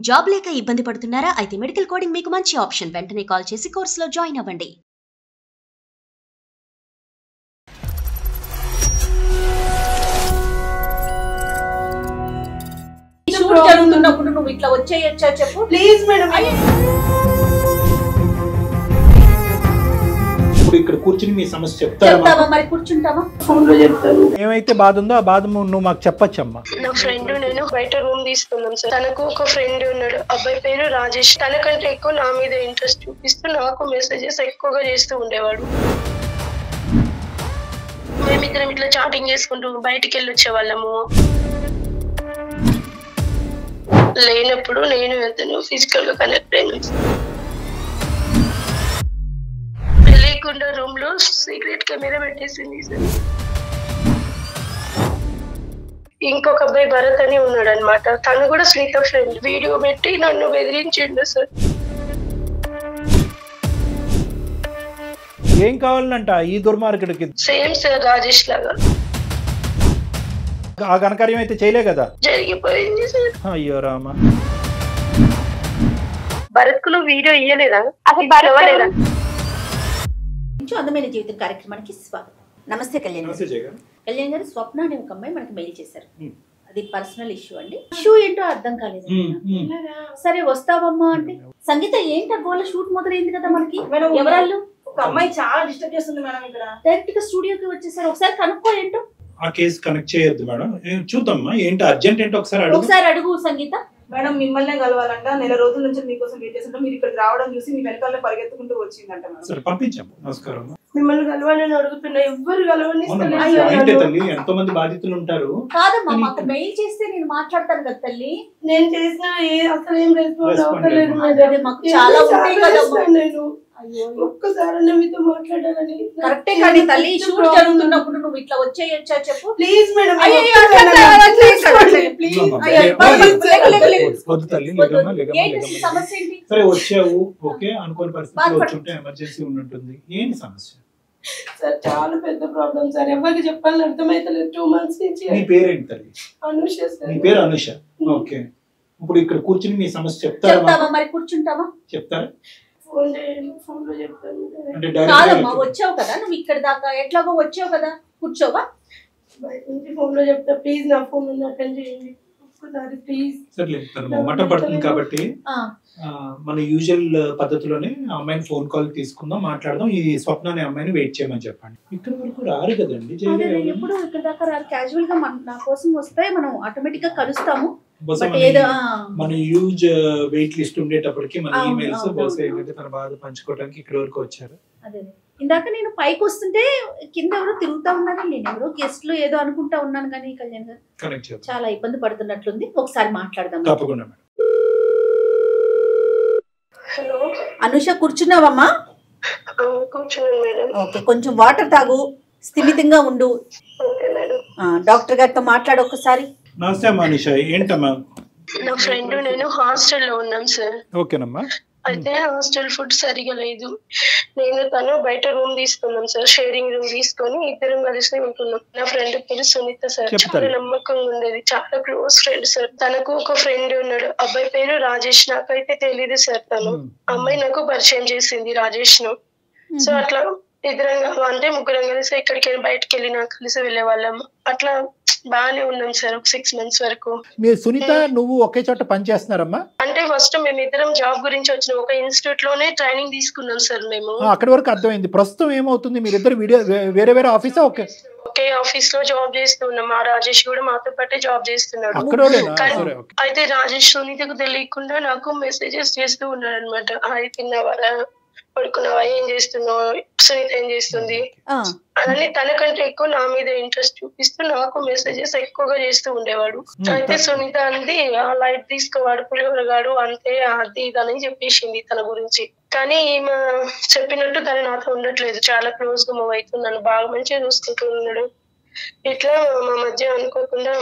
Job లేక ఇబ్బంది పడుతున్నారా? అయితే మెడికల్ కోడింగ్ మీకు మంచి ఆప్షన్. వెంటనే కాల్ చేసి కోర్సులో జాయిన్ అవ్వండి. జరుగుతున్నప్పుడు నువ్వు ఇట్లా వచ్చేయచ్చా చెప్పు ప్లీజ్ మేడం. ఇప్పుడు ఇక్కడ కూర్చుని మీ సమస్య చెప్తావా? మరి కూర్చుంటావా? ఫోన్ లో చెప్తాను. ఏమైతే బాధ ఉందో ఆ బాధ నువ్వు మాకు చెప్పొచ్చమ్మా. నా ఫ్రెండ్ నేను బయట రూమ్ తీసుకున్నాం సార్. తనకు ఒక ఫ్రెండ్ ఉన్నాడు, అబ్బాయి పేరు రాజేష్. తనకంటే ఎక్కువ నా మీద ఇంట్రెస్ట్ చూపిస్తూ నాకు మెసేజెస్ ఎక్కువగా చేస్తూ ఉండేవాడు. మేమిద్దరం ఇట్లా చాటింగ్ చేసుకుంటూ బయటికి వెళ్ళి వచ్చేవాళ్ళము. లేనప్పుడు నేను అతను ఫిజికల్ గా కనెక్ట్ అయినా. తెలియకుండా రూమ్ లో సీక్రెట్ కెమెరా పెట్టేసింది సార్. ఇంకొక అబ్బాయి భరత్ అని ఉన్నాడు అనమాట. తను కూడా స్నేహిత ఫ్రెండ్. వీడియో పెట్టి నన్ను బెదిరించిండు సార్. ఏం కావాలంట ఈ దుర్మార్గుడికి? సేమ్ సార్ రాజేష్ లాగా. ఆ ఘనకార్యం అయితే చేయలే కదా? జరిగిపోయింది సార్. అయ్యో రామ. భరత్ కు వీడియో ఇయ్యలేదా? అసలు భరత్ అందమైన జీవితం కార్యక్రమానికి స్వాగతం. నమస్తే కళ్యాణ్ గారు. కళ్యాణ్ గారు, స్వప్న అనే ఒక అమ్మాయి మనకి మెయిల్ చేశారు. అది పర్సనల్ ఇష్యూ అండి. ఇష్యూ ఏంటో అర్థం కాలేదు. సరే వస్తావమ్మా అంటే, సంగీత ఏంటి గోల, షూట్ మొదలైంది కదా మనకి. ఎవరాళ్ళు? ఒక అమ్మాయి చాలా డిస్టర్బ్ చేస్తుంది మేడం. ఇక్కడ డైరెక్ట్ గా స్టూడియోకి వచ్చేసారు. ఒకసారి కనుక్కో ఏంటో. ఆ కేసు కనెక్ట్ చేయొద్దు మేడం. చూద్దామా ఏంటి అర్జెంట్ ఏంటో ఒకసారి అడుగు సంగీత. మేడం మిమ్మల్నే కలవాలంట. నెల రోజుల నుంచి మీకోసం వెయిట్ చేస్తుంటే మీరు ఇక్కడికి రావడం చూసి మీ వెనకాల పరిగెత్తుకుంటూ వచ్చిందంట మేడం. సరే పంపించాము. నమస్కారం. మిమ్మల్ని కలవాలని అడుగుతున్నా, ఎవ్వరు కలవని. ఎంతో మంది బాధితులు ఉంటారు. కాదమ్మా, మాకు మెయిల్ చేస్తే నేను మాట్లాడతాను కదా తల్లి. నేను చేసిన అసలు ఏం రెస్పాన్స్ అవ్వలేదు. మాకు చాలా ఉంటాయి కదమ్మా. నేను ఒక్కసారి మీతో మాట్లాడాలని. కరెక్టే కానీ తల్లి, షూట్ జరుగుతున్నప్పుడు నువ్వు ఇట్లా వచ్చేయచ్చా చెప్పు ప్లీజ్ మేడం. సమస్య ఏంటి? సరే వచ్చావు, ఓకే. అనుకోని పరిస్థితుల్లో వచ్చుంటే ఎమర్జెన్సీ ఉంటుంది. ఏంటి సమస్య? సార్ చాలా పెద్ద ప్రాబ్లం సార్. ఎవరికి చెప్పాలని అర్థమైతలేదు. 2 months నుంచి. నీ పేరేంటి తల్లి? అనుష సార్. నీ పేరు అనుష. ఓకే. ఇప్పుడు ఇక్కడ కూర్చుని మీ సమస్య చెప్తావా? మరి కూర్చుంటావా? చెప్తారా? ఫోన్ లో చెప్తాను. కాదమ్మా, వచ్చావు కదా నువ్వు ఇక్కడ దాకా, ఎట్లాగో వచ్చావు కదా, కూర్చోవా? బయట నుంచి ఫోన్ లో చెప్తా. ప్లీజ్ నా ఫోన్ అటెండ్ చేయండి ఒక్కసారి ప్లీజ్. సరే మొమ్మట పడుతుంది కాబట్టి మన యూజువల్ పద్ధతిలోనే అమ్మాయిని ఫోన్ కాల్ తీసుకుందాం, మాట్లాడదాం. ఈ స్వప్న అనే అమ్మాయిని వెయిట్ చేయమని చెప్పండి. ఇక్కడ వరకు రారు కదండి. ఎప్పుడు ఇక్కడ దాకా రారు. క్యాజువల్ గా నా కోసం వస్తే మనం ఆటోమేటిక్ గా కలుస్తాము. మన యూజ్ వెయిట్ లిస్ట్ ఉండేటప్పటికి మన ఈమెయిల్స్ బహుశా ఏంటంటే తన బాధ పంచుకోవడానికి ఇక్కడ వరకు వచ్చారు. అదే ఇందాక నేను పైకి వస్తుంటే కింద ఎవరో తిరుగుతా ఉన్నారు. నేను ఎవరో గెస్ట్లు ఏదో అనుకుంటా ఉన్నాను కానీ కళ్యాణ్ గారు చాలా ఇబ్బంది పడుతున్నట్లుంది. ఒకసారి మాట్లాడదాం. తప్పకుండా మేడం. హలో అనుష, కూర్చున్నావమ్మా? కూర్చున్నాను మేడం. ఓకే, కొంచెం వాటర్ తాగు, స్థిమితంగా ఉండు. Okay madam. డాక్టర్ గారితో మాట్లాడు ఒకసారి. నమస్తే అమ్మా అనుష. ఏంటమ్మా? నా ఫ్రెండ్ నేను హాస్టల్లో ఉన్నాం సార్. ఓకేనమ్మా. అయితే హాస్టల్ ఫుడ్ సరిగా లేదు. నేను తను బయట రూమ్ తీసుకున్నాం సార్. షేరింగ్ రూమ్ తీసుకొని ఇద్దరం కలిసి ఉంటున్నాం. నా ఫ్రెండ్ పేరు సునీత సార్. చాలా నమ్మకంగా ఉండేది, చాలా క్లోజ్ ఫ్రెండ్ సార్. తనకు ఒక ఫ్రెండ్ ఉన్నాడు, అబ్బాయి పేరు రాజేష్. నాకైతే తెలియదు సార్. తను అమ్మాయి నాకు పరిచయం చేసింది రాజేష్ ను. సో అట్లా ఇద్దరంగా అంటే ముగ్గురం కలిసి ఎక్కడికైనా బయటకు వెళ్ళినా కలిసి వెళ్ళే వాళ్ళం. అట్లా బాగానే ఉన్నాం సార్ ఒక 6 months వరకు. మీరు సునీత నువ్వు ఒకే చోట పని చేస్తున్నారమ్మా? అంటే ఫస్ట్ మేమిద్దరం జాబ్ గురించి వచ్చిన ఒక ఇన్స్టిట్యూట్ లోనే ట్రైనింగ్ తీసుకున్నాం సార్ మేము. అక్కడి వరకు అర్థమైంది. ప్రస్తుతం ఏమవుతుంది? మీరిద్దరు వేరే వేరే ఆఫీసా? ఒకే ఆఫీస్ లో జాబ్ చేస్తున్నాం. ఆ రాజేష్ కూడా మాతో పాటే జాబ్ చేస్తున్నాడు. అయితే రాజేష్ సునీతకు తెలియకుండా నాకు మెసేజెస్ చేస్తూ ఉన్నాడు అనమాట. హాయ్, తిన్నావారా, పడుకున్నావా, ఏం చేస్తున్నావు, సునీత ఏం చేస్తుంది అని. తనకంటే ఎక్కువ నా మీద ఇంట్రెస్ట్ చూపిస్తూ నాకు మెసేజెస్ ఎక్కువగా చేస్తూ ఉండేవాడు. అయితే సునీత అంది, ఆ లైట్ తీసుకోవాడు, పులిహోరగాడు, అంతే, అది ఇదని చెప్పేసింది తన గురించి. కానీ ఈమె చెప్పినట్టు తను నాతో ఉండట్లేదు. చాలా క్లోజ్ గా మూవ్ అవుతున్నాను, బాగా మంచిగా చూసుకుంటూ ఉన్నాడు. ఇట్లా మా మధ్య అనుకోకుండా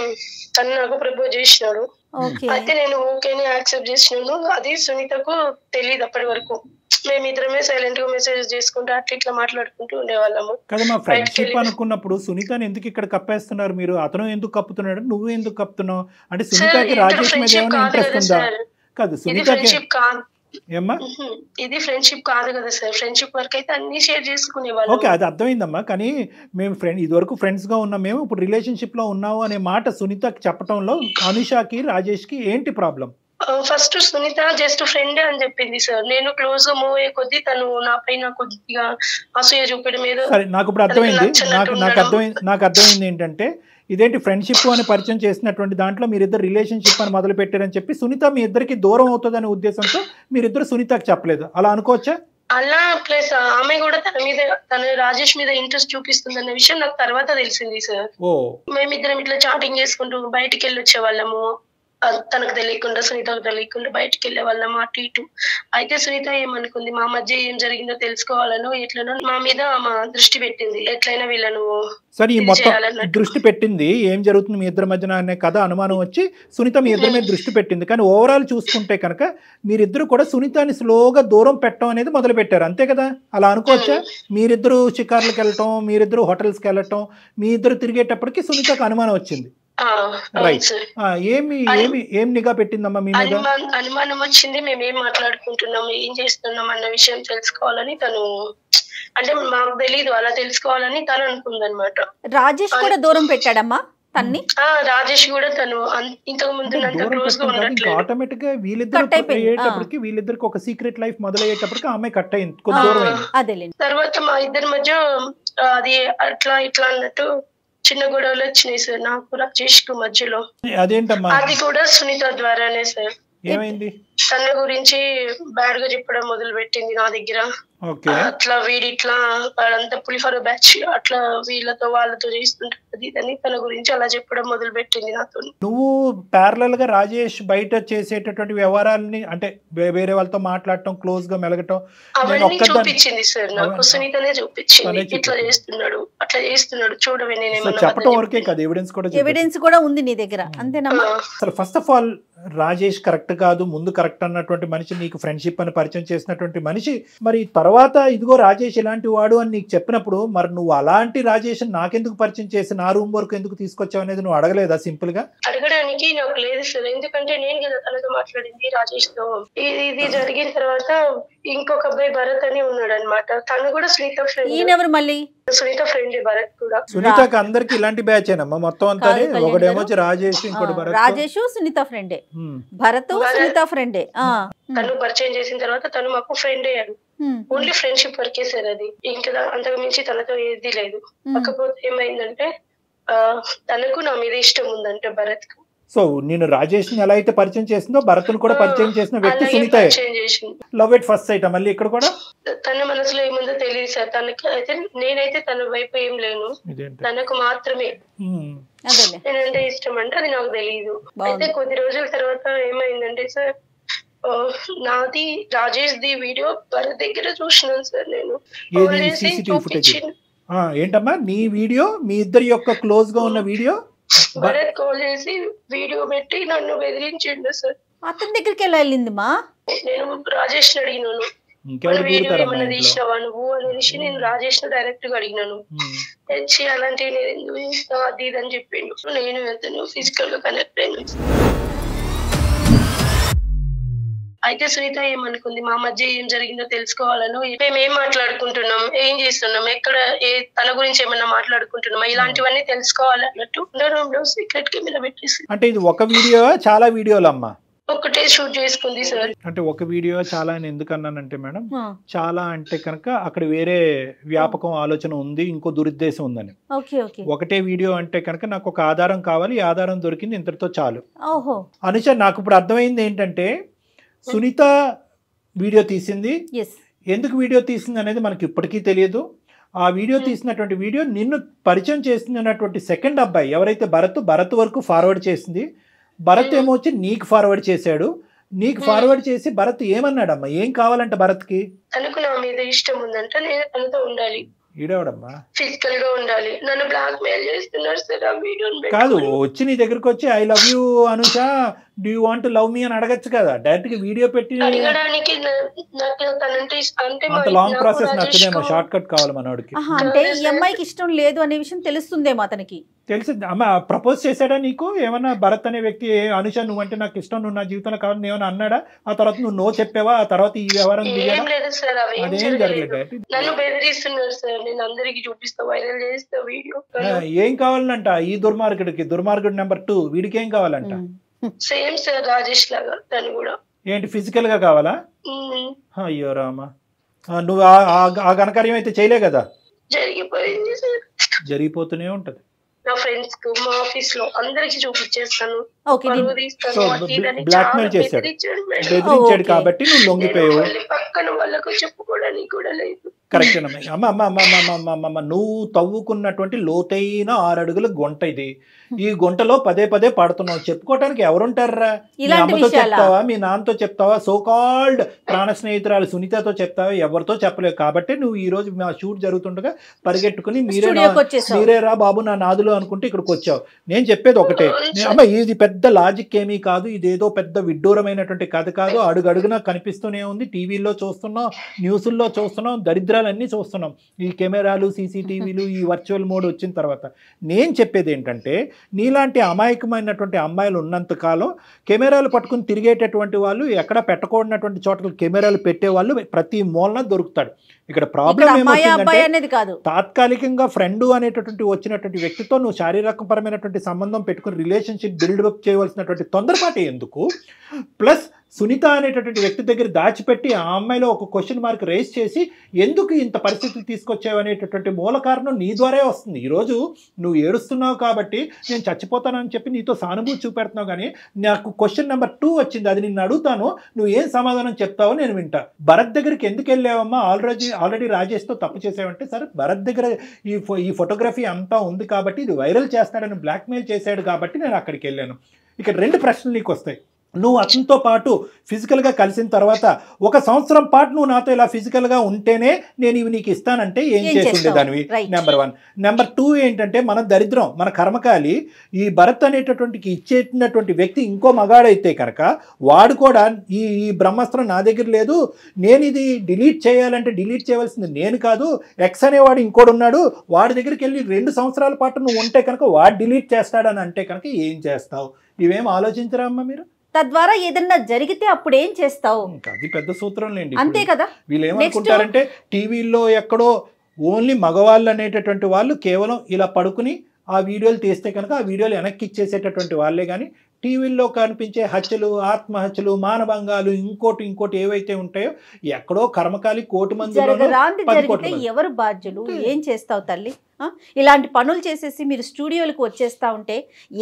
తను నాకు ప్రపోజ్ చేసినాడు. అయితే నేను ఓకేని యాక్సెప్ట్ చేసినాను. అది సునీతకు తెలియదు అప్పటి వరకు. మేమిద్దరమే సైలెంట్ గా మెసేజ్ చేసుకుంటూ అట్లా ఇట్లా మాట్లాడుకుంటూ ఉండేవాళ్ళము. కదమ్మా, ఫ్రెండ్షిప్ అనుకున్నప్పుడు సునీతని ఎందుకు ఇక్కడ కప్పేస్తున్నారు మీరు? అతను ఎందుకు కప్పుతున్నాడు, నువ్వు ఎందుకు కప్పుతున్నావు? అంటే సునీతకి రాజేష్ మీద ఏమైనా ఇంట్రెస్ట్ ఉందా? కాదు ఇది సునీతకి ఫ్రెండ్షిప్ కాదు. ఏమ్మా ఇది ఫ్రెండ్షిప్ కాదు కదా సార్. ఫ్రెండ్షిప్ వరకు అయితే అన్ని షేర్ ఓకే చేసుకునేవాళ్ళం. అది అర్థమైందమ్మా. కానీ మేము ఇదివరకు ఫ్రెండ్స్గా ఉన్నాం, మేము ఇప్పుడు రిలేషన్షిప్లో ఉన్నాము అనే మాట సునీతకి చెప్పడంలో అనుషాకి రాజేష్కి ఏంటి problem? First Sunitha just friend అని చెప్పింది సార్. నేను క్లోజ్ గా మూవ్ అయ్యే కొద్దీ తను నా పైన కొద్దిగా అసూయ చూపడం మీద. సరే నాకు ఇప్పుడు అర్థమైంది. నాకు అర్థమైంది ఏంటంటే ఇదేంటి ఫ్రెండ్షిప్ అని పరిచయం చేసినటువంటి దాంట్లో మీరిద్దరు రిలేషన్షిప్ అని మొదలు పెట్టారని చెప్పి సునీత మీ ఇద్దరికి దూరం అవుతుందనే ఉద్దేశంతో మీరిద్దరు సునీతకి చెప్పలేదు, అలా అనుకోవచ్చా? అలా ప్లస్ ఆమె కూడా తన రాజేష్ మీద ఇంట్రెస్ట్ చూపిస్తుందన్న విషయం నాకు తర్వాత తెలిసింది సార్. మేమిద్దరం ఇట్లా చాటింగ్ చేసుకుంటూ బయటికి వెళ్ళి వచ్చే వాళ్ళము. తనకు తెలియకుండా సునీతకు తెలియకుండా బయటికి వెళ్ళే వాళ్ళం అటు ఇటు. అయితే సునీత ఏమనుకుంది, మా మధ్య ఏం జరిగిందో తెలుసుకోవాలను ఎట్లనో మా మీద మా దృష్టి పెట్టింది. ఎట్లయినా వీళ్ళను సరే ఈ మొత్తం దృష్టి పెట్టింది, ఏం జరుగుతుంది మీ ఇద్దరి మధ్యన అనే కథ అనుమానం వచ్చి సునీత మీ ఇద్దరి మీద దృష్టి పెట్టింది. కానీ ఓవరాల్ చూసుకుంటే కనుక మీరిద్దరు కూడా సునీతని స్లోగా దూరం పెట్టడం అనేది మొదలు పెట్టారు, అంతే కదా? అలా అనుకోవచ్చా? మీరిద్దరు షికార్లకు వెళ్ళటం, మీరిద్దరు హోటల్స్కి వెళ్ళటం, మీ ఇద్దరు తిరిగేటప్పటికి సునీతకు అనుమానం వచ్చింది. ఏం నిఘా పెట్టిందమ్మా మీ మీద? అనుమానం వచ్చింది. మేము ఏం మాట్లాడుకుంటున్నాం, ఏం చేస్తున్నాం అన్న విషయం తెలుసుకోవాలని తను, అంటే మాకు తెలీదు, అలా తెలుసుకోవాలని తను అనుకుందనమాట. రాజేష్ కూడా దూరం పెట్టాడమ్మా తన్ని. రాజేష్ కూడా తను ఇంతకు ముందు ఆటోమేటిక్ గా వీళ్ళిద్దరికి ఒక సీక్రెట్ లైఫ్ మొదలయ్యేటప్పటికి ఆమె కట్ అయింది. తర్వాత మా ఇద్దరి మధ్య అది అట్లా ఇట్లా అన్నట్టు చిన్న గొడవలు వచ్చినాయి సార్ నాకు రాజేష్ కు మధ్యలో. అదేంటమ్మా? అది కూడా సునీత ద్వారానే సార్. ఏమైంది? తన గురించి బ్యాడ్ గా చెప్పడం మొదలు పెట్టింది నా దగ్గర. అట్లా వీడి ఇట్లా అంతా పులిఫార బ్యాచ్ అట్లా వీళ్ళతో వాళ్ళతో చేస్తుంటది అని తన గురించి అలా చెప్పడం మొదలు పెట్టింది నాతో. నువ్వు ప్యారలల్ గా రాజేష్ బయట చేసేటటువంటి వ్యవహారాలని, అంటే వేరే వాళ్ళతో మాట్లాడటం, క్లోజ్ గా మెలగటం అవన్నీ చూపించింది సార్ నాకు. సునీతనే చూపించింది, ఇట్లా చేస్తున్నాడు అట్లా చేస్తున్నాడు చూడవే. నేను చెప్పడం వరకే కాదు, ఎవిడెన్స్ కూడా ఉంది నీ దగ్గర, అంతేనమ్మా? అసలు first of all Rajesh correct కాదు, ముందు కరెక్ట్ అన్నటువంటి మనిషి, నీకు ఫ్రెండ్షిప్ అని పరిచయం చేసినటువంటి మనిషి, మరి తర్వాత ఇదిగో రాజేష్ ఇలాంటి వాడు అని నీకు చెప్పినప్పుడు మరి నువ్వు అలాంటి రాజేష్ నాకెందుకు పరిచయం చేసి నా రూమ్ వరకు ఎందుకు తీసుకొచ్చావు అనేది నువ్వు అడగలేదా? సింపుల్ గా అడగడానికి నాకు లేదు సార్, ఎందుకంటే నేను కదా తనతో మాట్లాడింది రాజేష్ తో. ఇది జరిగిన తర్వాత ఇంకొక అబ్బాయి భరత్ అని ఉన్నాడు అనమాట, తను కూడా సునీత ఫ్రెండ్. మళ్ళీ సునీత ఫ్రెండ్ భరత్ కూడా. సునీతకి అందరికి ఇలాంటి బ్యాచ్ ఏనమ్మా మొత్తం అంతా? ఒకడేమో రాజేష్, ఇంకోటి భరత్. రాజేష్ సునీత ఫ్రెండే, భరత్ సునీత ఫ్రెండే. తను పరిచయం చేసిన తర్వాత తను మాకు ఫ్రెండ్ అయ్యాడు. ఓన్లీ ఫ్రెండ్షిప్ వరకే సార్ అది, ఇంకా అంతకు మించి తనతో ఏది లేదు. కాకపోతే ఏమైందంటే తనకు నా మీద ఇష్టం ఉందంటే భరత్ కు. సో నేను రాజేష్ ని ఎలా అయితే పరిచయం చేసిందో భరత్ ను కూడా పరిచయం చేసిన వ్యక్తి Sunitha. Love at first sight మళ్ళీ ఇక్కడ కూడా. తన మనసులో ఏముందో తెలియదు సార్ తనకి. అయితే నేనైతే తన వైపు ఏం లేను, తనకు మాత్రమే నేనంటే ఇష్టం అంటే అది నాకు తెలియదు. అయితే కొద్ది రోజుల తర్వాత ఏమైందంటే సార్, నాది రాజేష్ ది వీడియో భరత్ దగ్గర చూసినాను సార్ నేను. ఏంటమ్మా నీ వీడియో? మీ ఇద్దరి యొక్క క్లోజ్ గా ఉన్న వీడియో భరత్ కాల్ చేసి వీడియో పెట్టి నన్ను బెదిరించిండు సార్. అతని దగ్గరికి ఎలా వెళ్ళింది మా? నేను రాజేష్ ని అడిగినాను, వీడియో ఏమన్నా తీసినావా నువ్వు అనేసి నేను రాజేష్ ను డైరెక్ట్ గా అడిగినాను. తెచ్చి అలాంటివి నేను ఎందుకు చేస్తావు అది ఇది అని చెప్పిండు. నేను అతను ఫిజికల్ గా కనెక్ట్ అయినా. అయితే సునీత ఏమనుకుంది, మా మధ్య ఏం జరిగిందో తెలుసుకోవాలను, మేము ఏం మాట్లాడుకుంటున్నాం, ఏం చేస్తున్నాం, ఎక్కడ తన గురించి ఏమన్నా మాట్లాడుకుంటున్నామా, ఇలాంటివన్నీ తెలుసుకోవాలన్నట్టు సీక్రెట్ కెమెరా పెట్టేసి. అంటే ఇది ఒక వీడియో చాలా వీడియోలు అమ్మా? ఒకటే షూట్ చేసుకుంది సార్. అంటే ఒక వీడియో చాలా అని ఎందుకన్నానంటే మేడం, చాలా అంటే కనుక అక్కడ వేరే వ్యాపకం ఆలోచన ఉంది, ఇంకో దురుద్దేశం ఉందని. ఒకటే వీడియో అంటే కనుక నాకు ఒక ఆధారం కావాలి, ఈ ఆధారం దొరికింది, ఇంతటితో చాలు. అనుష నాకు ఇప్పుడు అర్థమైంది ఏంటంటే సునీత వీడియో తీసింది, ఎందుకు వీడియో తీసింది అనేది మనకి ఇప్పటికీ తెలియదు. ఆ వీడియో తీసినటువంటి వీడియో నిన్ను పరిచయం చేస్తున్నటువంటి సెకండ్ అబ్బాయి ఎవరైతే భరత్ వరకు ఫార్వర్డ్ చేసింది. భరత్ ఏమో వచ్చి నీకు ఫార్వర్డ్ చేశాడు. నీకు ఫార్వర్డ్ చేసి భరత్ ఏమన్నాడమ్మా, ఏం కావాలంటే భరత్కి? తనకు నా మీద ఇష్టం ఉందంటే నేను తనతో ఉండాలి, ఈడవడమ్మా ఫిజికల్ గా ఉండాలి. నన్ను బ్లాక్ మెయిల్ చేస్తున్నారు సార్ ఆ వీడియోని. కాదు వచ్చి నీ దగ్గరకు వచ్చి I love you Anusha, do you want love మీ అని అడగచ్చు కదా, డైరెక్ట్ గా వీడియో పెట్టి. అడగడానికి అంత లాంగ్ ప్రాసెస్ నచ్చదేమో, షార్ట్ కట్ కావాలి మనోడికి. అంటే ఈ అమ్మాయికి ఇష్టం లేదు అనే విషయం తెలుస్తుందేమో అతనికి. తెలిసి అమ్మ ప్రపోజ్ చేశాడా నీకు ఏమన్నా? భరత్ అనే వ్యక్తి అనుష నువ్వంటే నాకు ఇష్టం, నువ్వు నా జీవితంలో కావాలని ఏమైనా అన్నాడా? ఆ తర్వాత నువ్వు నో చెప్పావా? ఆ తర్వాత ఈ వ్యవహారం అదేం జరగలేదు. ఏం కావాలంట ఈ దుర్మార్గుడు నెంబర్ 2 వీడికి ఏం కావాలంట? సేమ్ సార్ రాజేష్ లాగా తను కూడా. ఏంటి ఫిజికల్ గా కావాలా? అయ్యో రామా, నువ్వు ఆ ఘనకార్యం అయితే చేయలే కదా? జరిగిపోయింది సార్. జరిగిపోతూనే ఉంటది. నా ఫ్రెండ్స్ కు మా ఆఫీస్ లో అందరికి చూపించేస్తాను. బ్లాక్మెయిల్ చేశాడు, బెదిరించాడు కాబట్టి నువ్వు లొంగిపోయావు. పక్కన వాళ్ళకు చెప్పుకోవడానికి కూడా లేదు. కరెక్ట్ అమ్మ. అమ్మ నువ్వు తవ్వుకున్నటువంటి లోతైన 6 అడుగుల గుంట ఇది. ఈ గుంటలో పదే పదే పడుతున్నావు, చెప్పుకోవటానికి ఎవరుంటారా? మీ అమ్మతో చెప్తావా, మీ నాన్నతో చెప్తావా, సోకాల్డ్ ప్రాణ స్నేహితురాలు సునీతతో చెప్తావా? ఎవరితో చెప్పలేవు. కాబట్టి నువ్వు ఈ రోజు మా షూట్ జరుగుతుండగా పరిగెట్టుకుని మీరేరా బాబు నా నాదులు అనుకుంటే ఇక్కడికి వచ్చావు. నేను చెప్పేది ఒకటే అమ్మ, ఇది పెద్ద లాజిక్ ఏమీ కాదు, ఇదేదో పెద్ద విడ్డూరమైనటువంటి కథ కాదు. అడుగడుగునా కనిపిస్తూనే ఉంది, టీవీల్లో చూస్తున్నాం, న్యూస్ల్లో చూస్తున్నాం, దరిద్రాలన్నీ చూస్తున్నాం. ఈ కెమెరాలు, సీసీటీవీలు, ఈ వర్చువల్ మోడ్ వచ్చిన తర్వాత నేను చెప్పేది ఏంటంటే, నీలాంటి అమాయకమైనటువంటి అమ్మాయిలు ఉన్నంతకాలం కెమెరాలు పట్టుకుని తిరిగేటటువంటి వాళ్ళు, ఎక్కడ పెట్టకూడనటువంటి చోట్ల కెమెరాలు పెట్టేవాళ్ళు ప్రతి మూలన దొరుకుతాడు. ఇక్కడ ప్రాబ్లం ఏమవుతుందంటే, తాత్కాలికంగా ఫ్రెండ్ అనేటటువంటి వచ్చినటువంటి వ్యక్తితో నువ్వు శారీరకపరమైనటువంటి సంబంధం పెట్టుకుని రిలేషన్షిప్ బిల్డప్ చేయవలసినటువంటి తొందరపాటు ఎందుకు? ప్లస్ సునీత అనేటటువంటి వ్యక్తి దగ్గర దాచిపెట్టి ఆ అమ్మాయిలో ఒక క్వశ్చన్ మార్క్ రేస్ చేసి ఎందుకు ఇంత పరిస్థితులు తీసుకొచ్చావు అనేటటువంటి మూల కారణం నీ ద్వారా వస్తుంది. ఈరోజు నువ్వు ఏడుస్తున్నావు కాబట్టి నేను చచ్చిపోతానని చెప్పి నీతో సానుభూతి చూపెడుతున్నావు, కానీ నాకు క్వశ్చన్ నెంబర్ 2 వచ్చింది, అది నిన్ను అడుగుతాను, నువ్వు ఏం సమాధానం చెప్తావో నేను వింటా. భరత్ దగ్గరికి ఎందుకు వెళ్ళావమ్మా? ఆల్రెడీ రాజేష్తో తప్పు చేసావంటే, సరే భరత్ దగ్గర ఈ ఫోటోగ్రఫీ అంతా ఉంది కాబట్టి ఇది వైరల్ చేస్తాడని బ్లాక్మెయిల్ చేశాడు కాబట్టి నేను అక్కడికి వెళ్ళాను. ఇక్కడ 2 ప్రశ్నలు నీకు వస్తాయి. నువ్వు అతనితో పాటు ఫిజికల్గా కలిసిన తర్వాత 1 సంవత్సరం పాటు నువ్వు నాతో ఇలా ఫిజికల్గా ఉంటేనే నేను ఇవి నీకు ఇస్తానంటే ఏం చేస్తుండే దానివి? నెంబర్ 1. నెంబర్ 2 ఏంటంటే, మన దరిద్రం, మన కర్మకాలి, ఈ భరత్ అనేటటువంటి ఇచ్చేటటువంటి వ్యక్తి ఇంకో మగాడైతే కనుక వాడు కూడా ఈ బ్రహ్మాస్త్రం నా దగ్గర లేదు, నేను ఇది డిలీట్ చేయాలంటే డిలీట్ చేయవలసింది నేను కాదు, ఎక్స్ అనేవాడు ఇంకోడు ఉన్నాడు, వాడి దగ్గరికి వెళ్ళి 2 సంవత్సరాల పాటు నువ్వు ఉంటే కనుక వాడు డిలీట్ చేస్తాడని అంటే కనుక ఏం చేస్తావు? ఇవేం ఆలోచించరా అమ్మా మీరు? తద్వారా ఏదన్నా జరిగితే అప్పుడు ఏం చేస్తావు? అది పెద్ద సూత్రం లేండి. అంతే కదా. వీళ్ళు ఏమనుకుంటారంటే, టీవీల్లో ఎక్కడో ఓన్లీ మగవాళ్ళు అనేటటువంటి వాళ్ళు కేవలం ఇలా పడుకుని ఆ వీడియోలు తీస్తే కనుక ఆ వీడియోలు వెనక్కి ఇచ్చేసేటటువంటి వాళ్ళే, కానీ టీవీల్లో కనిపించే హత్యలు, ఆత్మహత్యలు, మానభంగాలు, ఇంకోటి ఏవైతే ఉంటాయో ఎక్కడో కర్మకాలి 1 కోటి మంది జరిగితే ఎవరు బాధ్యులు? ఏం చేస్తావు తల్లి? ఇలాంటి పనులు చేసేసి మీరు స్టూడియోలకు వచ్చేస్తా ఉంటే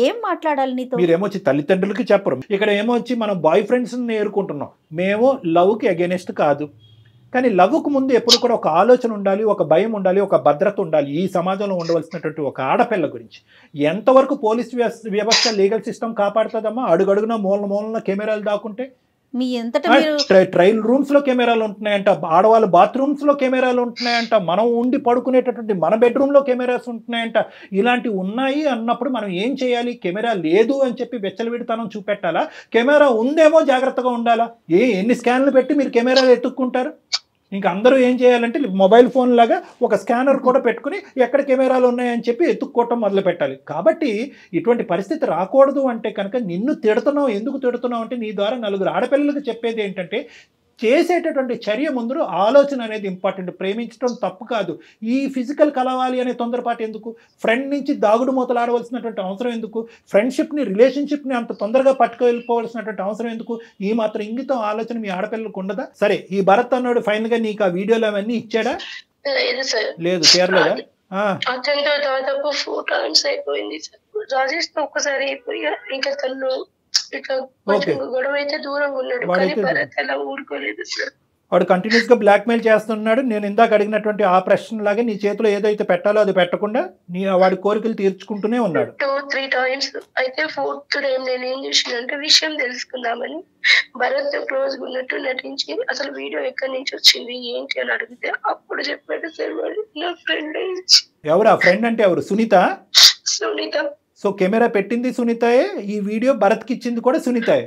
ఏం మాట్లాడాలి నీతో? మీరేమొచ్చి తల్లిదండ్రులకి చెప్పరు, ఇక్కడ ఏమొచ్చి మనం బాయ్ ఫ్రెండ్స్ నేర్చుకుంటున్నాం. మేము లవ్కి అగెనిస్ట్ కాదు, కానీ లవ్కు ముందు ఎప్పుడు కూడా ఒక ఆలోచన ఉండాలి, ఒక భయం ఉండాలి, ఒక భద్రత ఉండాలి. ఈ సమాజంలో ఉండవలసినటువంటి ఒక ఆడపిల్ల గురించి ఎంతవరకు పోలీస్ వ్యవస్థ, లీగల్ సిస్టమ్ కాపాడుతుందమ్మా? అడుగడుగున మూలన కెమెరాలు దాక్కుంటే మీ ట్రైల్ రూమ్స్ లో కెమెరాలు ఉంటున్నాయంట, ఆడవాళ్ళ బాత్రూమ్స్ లో కెమెరాలు ఉంటున్నాయంట, మనం ఉండి పడుకునేటటువంటి మన బెడ్రూమ్ లో కెమెరాస్ ఉంటున్నాయంట. ఇలాంటివి ఉన్నాయి అన్నప్పుడు మనం ఏం చేయాలి? కెమెరా లేదు అని చెప్పి వెచ్చలవిడితనం చూపెట్టాలా? కెమెరా ఉందేమో జాగ్రత్తగా ఉండాలా? ఎన్ని స్కాన్లు పెట్టి మీరు కెమెరాలు ఎత్తుక్కుంటారు? ఇంకా అందరూ ఏం చేయాలంటే మొబైల్ ఫోన్ లాగా ఒక స్కానర్ కూడా పెట్టుకుని ఎక్కడ కెమెరాలు ఉన్నాయని చెప్పి ఎత్తుక్కోవటం మొదలు పెట్టాలి. కాబట్టి ఇటువంటి పరిస్థితి రాకూడదు అంటే కనుక నిన్ను తిడుతున్నావు. ఎందుకు తిడుతున్నావు అంటే, నీ ద్వారా 4 ఆడపిల్లలకు చెప్పేది ఏంటంటే, చేసేటటువంటి చర్య ముందు ఆలోచన అనేది ఇంపార్టెంట్. ప్రేమించడం తప్పు కాదు, ఈ ఫిజికల్ కలవాలి అనే తొందరపాటు ఎందుకు? ఫ్రెండ్ నుంచి దాగుడు మూతలాడవలసినటువంటి అవసరం ఎందుకు? ఫ్రెండ్షిప్ని, రిలేషన్షిప్ని అంత తొందరగా పట్టుకెళ్ళిపోవాల్సినటువంటి అవసరం ఎందుకు? ఈ మాత్రం ఇంగితం ఆలోచన మీ ఆడపిల్లలకు ఉండదా? సరే, ఈ భరత్ అన్నాడు ఫైనల్ గా నీకు ఆ వీడియోలు అవన్నీ ఇచ్చాడా? లేదు, చేరలేదా? అతనితో దాదాపు 4 times అయిపోయింది సార్. రాజేష్ తో ఒక్కసారి అయిపోయా, ఇంకా తను ఇట్లా గొడవ అయితే దూరంగా ఉన్నాడు, కానీ భరత్ అలా ఊరుకోలేదు సార్. వాడు కంటిన్యూస్ గా బ్లాక్మెయిల్ చేస్తున్నాడు. నేను ఇందాక అడిగినటువంటి ఆ ప్రశ్న లాగే నీ చేతిలో ఏదైతే పెట్టాలో అది పెట్టకుండా వాడి కోరికలు తీర్చుకుంటూనే ఉన్నాడు. 2-3 times. అయితే 4th టైం నేను ఏం చేసినంటే, విషయం తెలుసుకుందామని భరత్ క్లోజ్ ఉన్నట్టు నటించి అసలు వీడియో ఎక్కడి నుంచి వచ్చింది ఏంటి అని అడిగితే అప్పుడు చెప్పాడు సార్ వాడు నా ఫ్రెండ్. ఎవరు ఆ ఫ్రెండ్ అంటే? ఎవరు? సునీత. సో కెమెరా పెట్టింది సునీతయే, ఈ వీడియో భరత్కి ఇచ్చింది కూడా సునీతయే.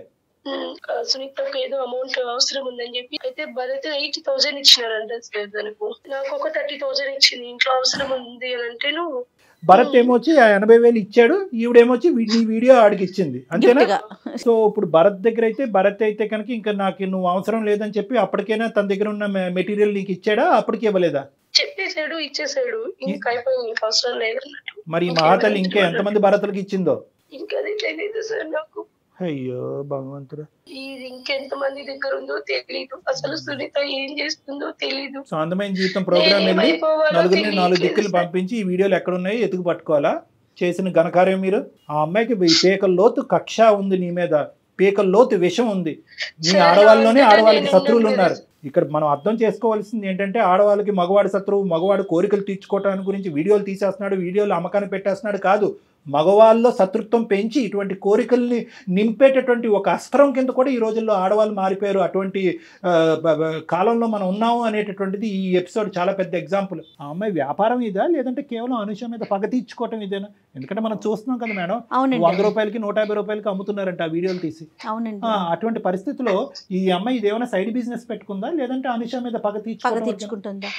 సునీతకు ఏదో అమౌంట్ అవసరం ఉందని చెప్పి అయితే భరత్ 80,000 ఇచ్చినారంట సార్ తనకు. నాకు ఒక 30,000 ఇచ్చింది, ఇంట్లో అవసరం ఉంది అని అంటే నువ్వు భరత్ ఏమొచ్చి 80,000 ఇచ్చాడు, ఈవిడేమొచ్చి నీ వీడియో ఆడికి ఇచ్చింది, అంతేనా? సో ఇప్పుడు భరత్ దగ్గర అయితే భరత్ అయితే కనుక ఇంకా నాకు నువ్వు అవసరం లేదని చెప్పి అప్పటికైనా తన దగ్గర ఉన్న మెటీరియల్ నీకు ఇచ్చాడా, అప్పటికి ఇవ్వలేదా? చెప్పేసాడు, ఇచ్చేసాడు, ఇంకా అయిపోయింది, ఇంకా అవసరం లేదన్నట్టు. మరి మహాతల్లి ఇంకా ఎంతమంది భరతులకి ఇచ్చిందో ఇంకా అది తెలీదు సార్ నాకు. అయ్యో భగవంతుడు, ఇది ఇంకెంత మంది దగ్గర ఉందో తెలీదు, అసలు సునీత ఏం చేస్తుందో తెలీదు. సో అందమైన జీవితం ప్రోగ్రామ్ వెళ్ళి నలుగురిని 4 దిక్కులు పంపించి ఈ వీడియోలు ఎక్కడ ఉన్నాయో ఎతుకు పట్టుకోవాలా? చేసిన ఘనకార్యం మీరు. ఆ అమ్మాయికి పీకల లోతు కక్ష ఉంది నీ మీద, పీకల లోతు విషం ఉంది. మీ ఆడవాళ్ళలోనే ఆడవాళ్ళకి శత్రువులు ఉన్నారు. ఇక్కడ మనం అర్థం చేసుకోవాల్సింది ఏంటంటే ఆడవాళ్ళకి మగవాడి శత్రువు, మగవాడు కోరికలు తీర్చుకోవటానికి గురించి వీడియోలు తీసేస్తున్నాడు, వీడియోలు అమ్మకాన్ని పెట్టేస్తున్నాడు కాదు, మగవాళ్ళలో శత్రుత్వం పెంచి ఇటువంటి కోరికల్ని నింపేటటువంటి ఒక అస్త్రం కింద కూడా ఈ రోజుల్లో ఆడవాళ్ళు మారిపోయారు. అటువంటి కాలంలో మనం ఉన్నాము అనేటటువంటిది ఈ ఎపిసోడ్ చాలా పెద్ద ఎగ్జాంపుల్. ఆ అమ్మాయి వ్యాపారం ఇదా లేదంటే కేవలం అనుష మీద పగ తీర్చుకోవటం ఇదేనా? ఎందుకంటే మనం చూస్తున్నాం కదా మేడం, 100 రూపాయలకి 150 రూపాయలకి అమ్ముతున్నారంట ఆ వీడియోలు తీసి. అటువంటి పరిస్థితిలో ఈ అమ్మాయి ఇదేమైనా సైడ్ బిజినెస్ పెట్టుకుందా లేదంటే అనుష మీద పగ తీర్చుకుంటుందా?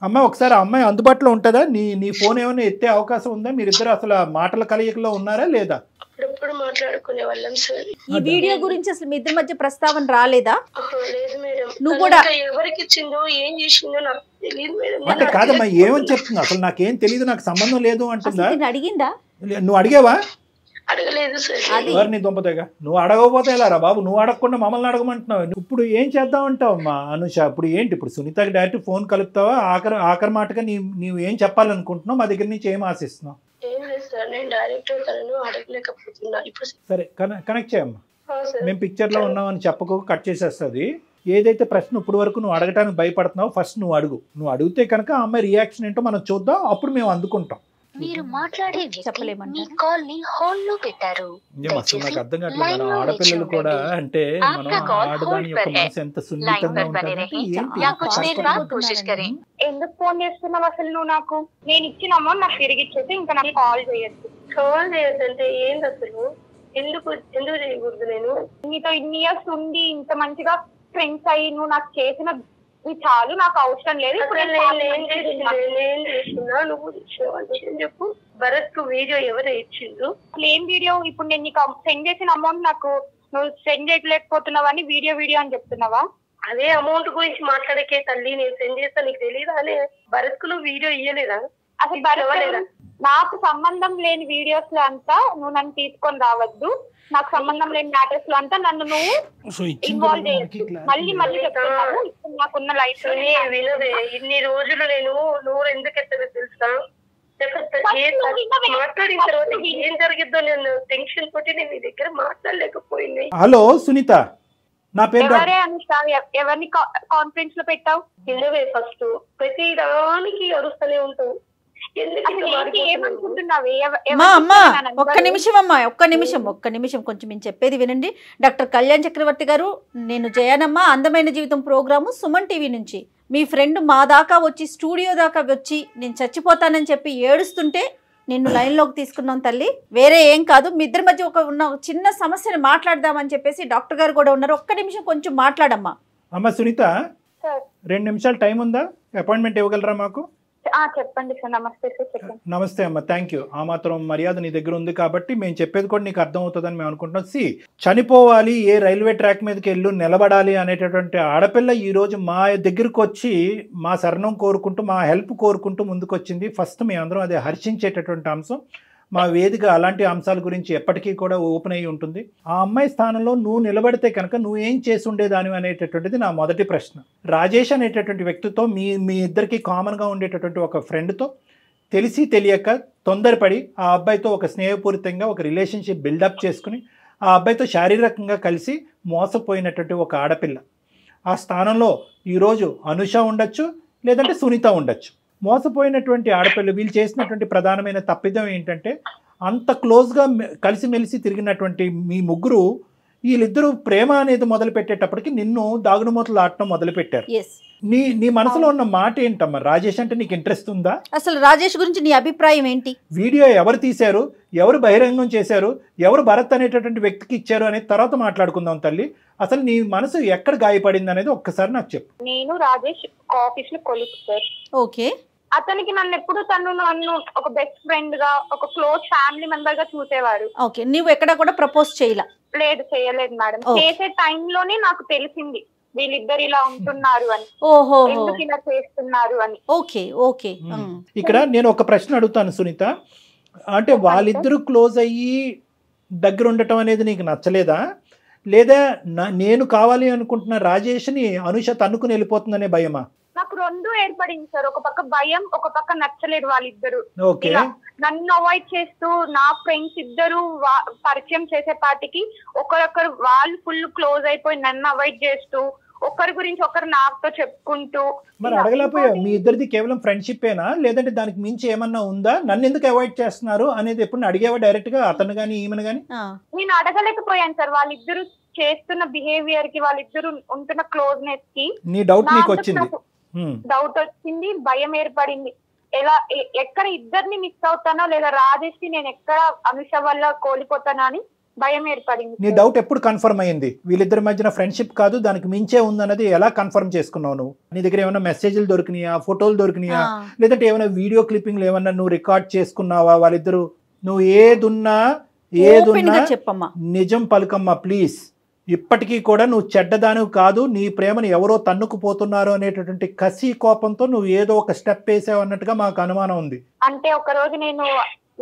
అమ్మ ఒకసారి అమ్మాయి అందుబాటులో ఉంటుందా? నీ ఫోన్ ఏమైనా ఎత్తే అవకాశం ఉందా? మీరిద్దరు అసలు మాటల కలయికలో ఉన్నారా లేదా? అప్పుడప్పుడు మాట్లాడుకునే వాళ్ళం సార్. ఈ వీడియో గురించి అసలు మీ ఇద్దరి మధ్య ప్రస్తావన రాలేదా? లేదు మేడం. నువ్వు కూడా ఎవరికి ఇచ్చిందో ఏం చేసిందో నాకు తెలియదు మేడం. అంటే కాదమ్మా, ఏమని చెప్తున్నా? అసలు నాకేం తెలియదు, నాకు సంబంధం లేదు అంటుందా? అడిగిందా? నువ్వు అడిగావా? అడగలేదు సార్. ఎవరిని దుంపతేగా నువ్వు అడగకపోతే ఎలా రా బాబు? నువ్వు అడగకుండా మమ్మల్ని అడగమంటున్నావు. ఇప్పుడు ఏం చేద్దాం అంటావు అమ్మా అనుష? ఇప్పుడు ఏంటి, ఇప్పుడు సునీతకి డైరెక్ట్ ఫోన్ కలుపుతావా? ఆఖరి మాటగా నీవు ఏం చెప్పాలనుకుంటున్నావు? మా దగ్గర నుంచి ఏం ఆశిస్తున్నావు? ఏం లేదు సార్, నేను డైరెక్ట్ తనను అడగలేకపోతున్నా ఇప్పుడు. సరే కనెక్ట్ చేయమ్మా. మేము పిక్చర్లో ఉన్నామని చెప్పకు, కట్ చేసేస్తుంది. ఏదైతే ప్రశ్న ఇప్పుడు వరకు నువ్వు అడగటానికి భయపడుతున్నావు ఫస్ట్ నువ్వు అడుగు. నువ్వు అడిగితే కనుక ఆ అమ్మాయి రియాక్షన్ ఏంటో మనం చూద్దాం, అప్పుడు మేము అందుకుంటాం. మీరు మాట్లాడే వ్యక్తి మీ కాల్ ని హోల్డ్ లో పెట్టారు. అసలు నాకు అర్థం కావట్లేదు, మన ఆడపిల్లలు కూడా అంటే మనం ఆడదాని యొక్క మనసు ఎంత సున్నితంగా ఉంటుందంటే ఎందుకు ఫోన్ చేస్తున్నావు అసలు నువ్వు? నాకు నేను ఇచ్చిన అమౌంట్ నాకు తిరిగి ఇచ్చేసి ఇంకా నాకు కాల్ చేయొద్దు. కాల్ చేయొద్దంటే ఏంది అసలు? ఎందుకు చేయకూడదు? నేను నీతో ఇన్ని ఇయర్స్ ఉండి ఇంత మంచిగా ఫ్రెండ్స్ అయ్యి నువ్వు నాకు చేసిన చాలు, నాకు అవసరం లేదు. నువ్వు చెప్పు, భరత్ కు వీడియో ఎవరు ఇచ్చిండ్రు? ఏం వీడియో? ఇప్పుడు నేను నీకు సెండ్ చేసిన అమౌంట్ నాకు నువ్వు సెండ్ చేయలేకపోతున్నావని వీడియో అని చెప్తున్నావా? అదే అమౌంట్ గురించి మాట్లాడకే తల్లి, నేను సెండ్ చేస్తా నీకు తెలియదా? అనే భరత్ కు నువ్వు వీడియో ఇయ్యలేదా? అసలు భరత్ నాకు సంబంధం లేని వీడియోస్ లో అంతా నువ్వు నన్ను తీసుకొని రావద్దు. నాకు సంబంధం లేని మ్యాటర్స్ లో అంతా నన్ను నువ్వు ఇన్వాల్వ్ చేయొచ్చు. మళ్ళీ చెప్తున్నాను, ఇప్పుడు నాకున్న లైఫ్ వినదే. ఇన్ని రోజులు నేను నోరు ఎందుకు ఎత్తదో తెలుసా? మాట్లాడిన తర్వాత ఏం జరిగిద్దో నేను టెన్షన్ తోటి నేను నీ దగ్గర మాట్లాడలేకపోయింది. హలో సునీత, నా పేరు ఎవరిని కాన్ఫరెన్స్ లో పెట్టావు? వినవే, ఫస్ట్ ప్రతి దానికి అరుస్తూనే ఉంటావు. ఒక్క నిమిషం కొంచెం నేను చెప్పేది వినండి. డాక్టర్ కళ్యాణ్ చక్రవర్తి గారు, నేను జయానమ్మ అందమైన జీవితం ప్రోగ్రాము సుమన్ టీవీ నుంచి. మీ ఫ్రెండ్ మా దాకా వచ్చి స్టూడియో దాకా వచ్చి నేను చచ్చిపోతానని చెప్పి ఏడుస్తుంటే నిన్ను లైన్లోకి తీసుకున్నాం తల్లి, వేరే ఏం కాదు. మీ ఇద్దరి మధ్య ఉన్న చిన్న సమస్యను మాట్లాడదామని చెప్పేసి డాక్టర్ గారు కూడా ఉన్నారు. ఒక్క నిమిషం కొంచెం మాట్లాడమ్మా. అమ్మ సునీత, 2 నిమిషాలు టైం ఉందా? అపాయింట్మెంట్ ఇవ్వగలరా మాకు? చెప్పండి సార్. నమస్తే సార్, చెప్పండి. నమస్తే అమ్మ, థ్యాంక్ యూ. ఆ మాత్రం మర్యాద నీ దగ్గర ఉంది కాబట్టి మేము చెప్పేది కూడా నీకు అర్థం అవుతుందని మేము అనుకుంటున్నాం. చనిపోవాలి, ఏ రైల్వే ట్రాక్ మీదకి వెళ్ళు నిలబడాలి అనేటటువంటి ఆడపిల్ల ఈరోజు మా దగ్గరకు వచ్చి మా శరణం కోరుకుంటూ మా హెల్ప్ కోరుకుంటూ ముందుకు వచ్చింది. ఫస్ట్ మేము అందరం అదే హర్షించేటటువంటి అంశం. మా వేదిక అలాంటి అంశాల గురించి ఎప్పటికీ కూడా ఓపెన్ అయ్యి ఉంటుంది. ఆ అమ్మాయి స్థానంలో నువ్వు నిలబడితే కనుక నువ్వేం చేసి ఉండేదాని అనేటటువంటిది నా మొదటి ప్రశ్న. రాజేష్ అనేటటువంటి వ్యక్తితో మీ ఇద్దరికి కామన్గా ఉండేటటువంటి ఒక ఫ్రెండ్తో తెలిసి తెలియక తొందరపడి ఆ అబ్బాయితో ఒక స్నేహపూరితంగా ఒక రిలేషన్షిప్ బిల్డప్ చేసుకుని ఆ అబ్బాయితో శారీరకంగా కలిసి మోసపోయినటువంటి ఒక ఆడపిల్ల. ఆ స్థానంలో ఈరోజు అనుష ఉండొచ్చు, లేదంటే సునీత ఉండొచ్చు. మోసపోయినటువంటి ఆడపిల్ల వీళ్ళు చేసినటువంటి ప్రధానమైన తప్పిదం ఏంటంటే అంత క్లోజ్గా కలిసిమెలిసి తిరిగినటువంటి మీ ముగ్గురు వీళ్ళిద్దరూ ప్రేమ అనేది మొదలు పెట్టేటప్పటికి నిన్ను దాగుడుమూతలు ఆడటం మొదలు పెట్టారు. నీ మనసులో ఉన్న మాట ఏంటమ్మా? రాజేష్ అంటే నీకు ఇంట్రెస్ట్ ఉందా? అసలు రాజేష్ గురించి నీ అభిప్రాయం ఏంటి? వీడియో ఎవరు తీశారు, ఎవరు బహిరంగం చేశారు, ఎవరు భరత్ అనేటటువంటి వ్యక్తికి ఇచ్చారు అనేది తర్వాత మాట్లాడుకుందాం తల్లి. అసలు నీ మనసు ఎక్కడ గాయపడింది అనేది ఒక్కసారి నాకు చెప్పు. నేను రాజేష్ ఆఫీస్ లో కొలీగ్ సార్. ఓకే. అతనికి నన్ను ఒక బెస్ట్ ఫ్రెండ్ గా, ఒక క్లోజ్ ఫ్యామిలీ మెంబర్ గా చూసేవాడు. ఓకే. నువ్వు ఎక్కడ కూడా ప్రపోజ్ చేయలా? లేదు, చేయలేదు మేడం. చేసే టైంలోనే నాకు తెలిసింది వీళ్ళిద్దరు ఇలా ఉంటున్నారు అని, ఎందుకు ఇలా చేస్తున్నారు అని. Okay okay. ఇక్కడ నేను ఒక ప్రశ్న అడుగుతాను సునీత, అంటే వాళ్ళిద్దరూ క్లోజ్ అయ్యి దగ్గర ఉండటం అనేది నీకు నచ్చలేదా, లేదా నేను కావాలి అనుకుంటున్న రాజేష్ని అనుష తన్నుకుని వెళ్ళిపోతుందనే భయమా? నాకు రెండు ఏర్పడింది సార్. ఒక పక్క భయం, ఒక పక్క నచ్చలేదు వాళ్ళిద్దరు. ఓకే. నన్ను అవాయిడ్ చేస్తూ నా ఫ్రెండ్స్ ఇద్దరు పరిచయం చేసే పాటికి ఒకరొకరు వాళ్ళు ఫుల్ క్లోజ్ అయిపోయి నన్ను అవాయిడ్ చేస్తూ, ఒకరి గురించి ఒకరు నాతో చెప్పుకుంటూ. మరి అడగలేకపోయా మీ ఇద్దరిది కేవలం ఫ్రెండ్షిప్ ఏనా, లేదంటే దానికి మించి ఏమన్నా ఉందా? నన్ను ఎందుకు అవాయిడ్ చేస్తున్నారు అనేది ఎప్పుడు అడిగేవా డైరెక్ట్ గా అతను గానీ ఈమెను గానీ? నేను అడగలేకపోయాను సార్. వాళ్ళిద్దరు చేస్తున్న బిహేవియర్ కి, వాళ్ళిద్దరు ఉంటున్న క్లోజ్నెస్ కి నీ డౌట్ నీకు వచ్చింది? డౌట్ వచ్చింది, భయం ఏర్పడింది. ఎక్కడ ఇద్దరిని మిస్ అవుతానో, లేదా రాజేష్ నేను ఎక్కడ అనుష వల్ల కోల్పోతానో అని భయం ఏర్పడింది. నీ డౌట్ ఎప్పుడు కన్ఫర్మ్ అయ్యింది? వీళ్ళిద్దరి మధ్యన ఫ్రెండ్షిప్ కాదు దానికి మించే ఉందన్నది ఎలా కన్ఫర్మ్ చేసుకున్నావు నువ్వు? నీ దగ్గర ఏమైనా మెసేజ్లు దొరికినాయా, ఫోటోలు దొరికినాయా, లేదంటే ఏమైనా వీడియో క్లిప్పింగ్లు ఏమన్నా నువ్వు రికార్డ్ చేసుకున్నావా? వాళ్ళిద్దరు నువ్వు ఏదున్నా చెప్పమ్మా, నిజం పలుకమ్మా ప్లీజ్. ఇప్పటికీ కూడా నువ్వు చెడ్డదానివి కాదు, నీ ప్రేమను ఎవరో తన్నుకుపోతున్నారు అనేటటువంటి కసి కోపంతో నువ్వు ఏదో ఒక స్టెప్ వేసావు అన్నట్టుగా మాకు అనుమానం ఉంది. అంటే ఒక రోజు నేను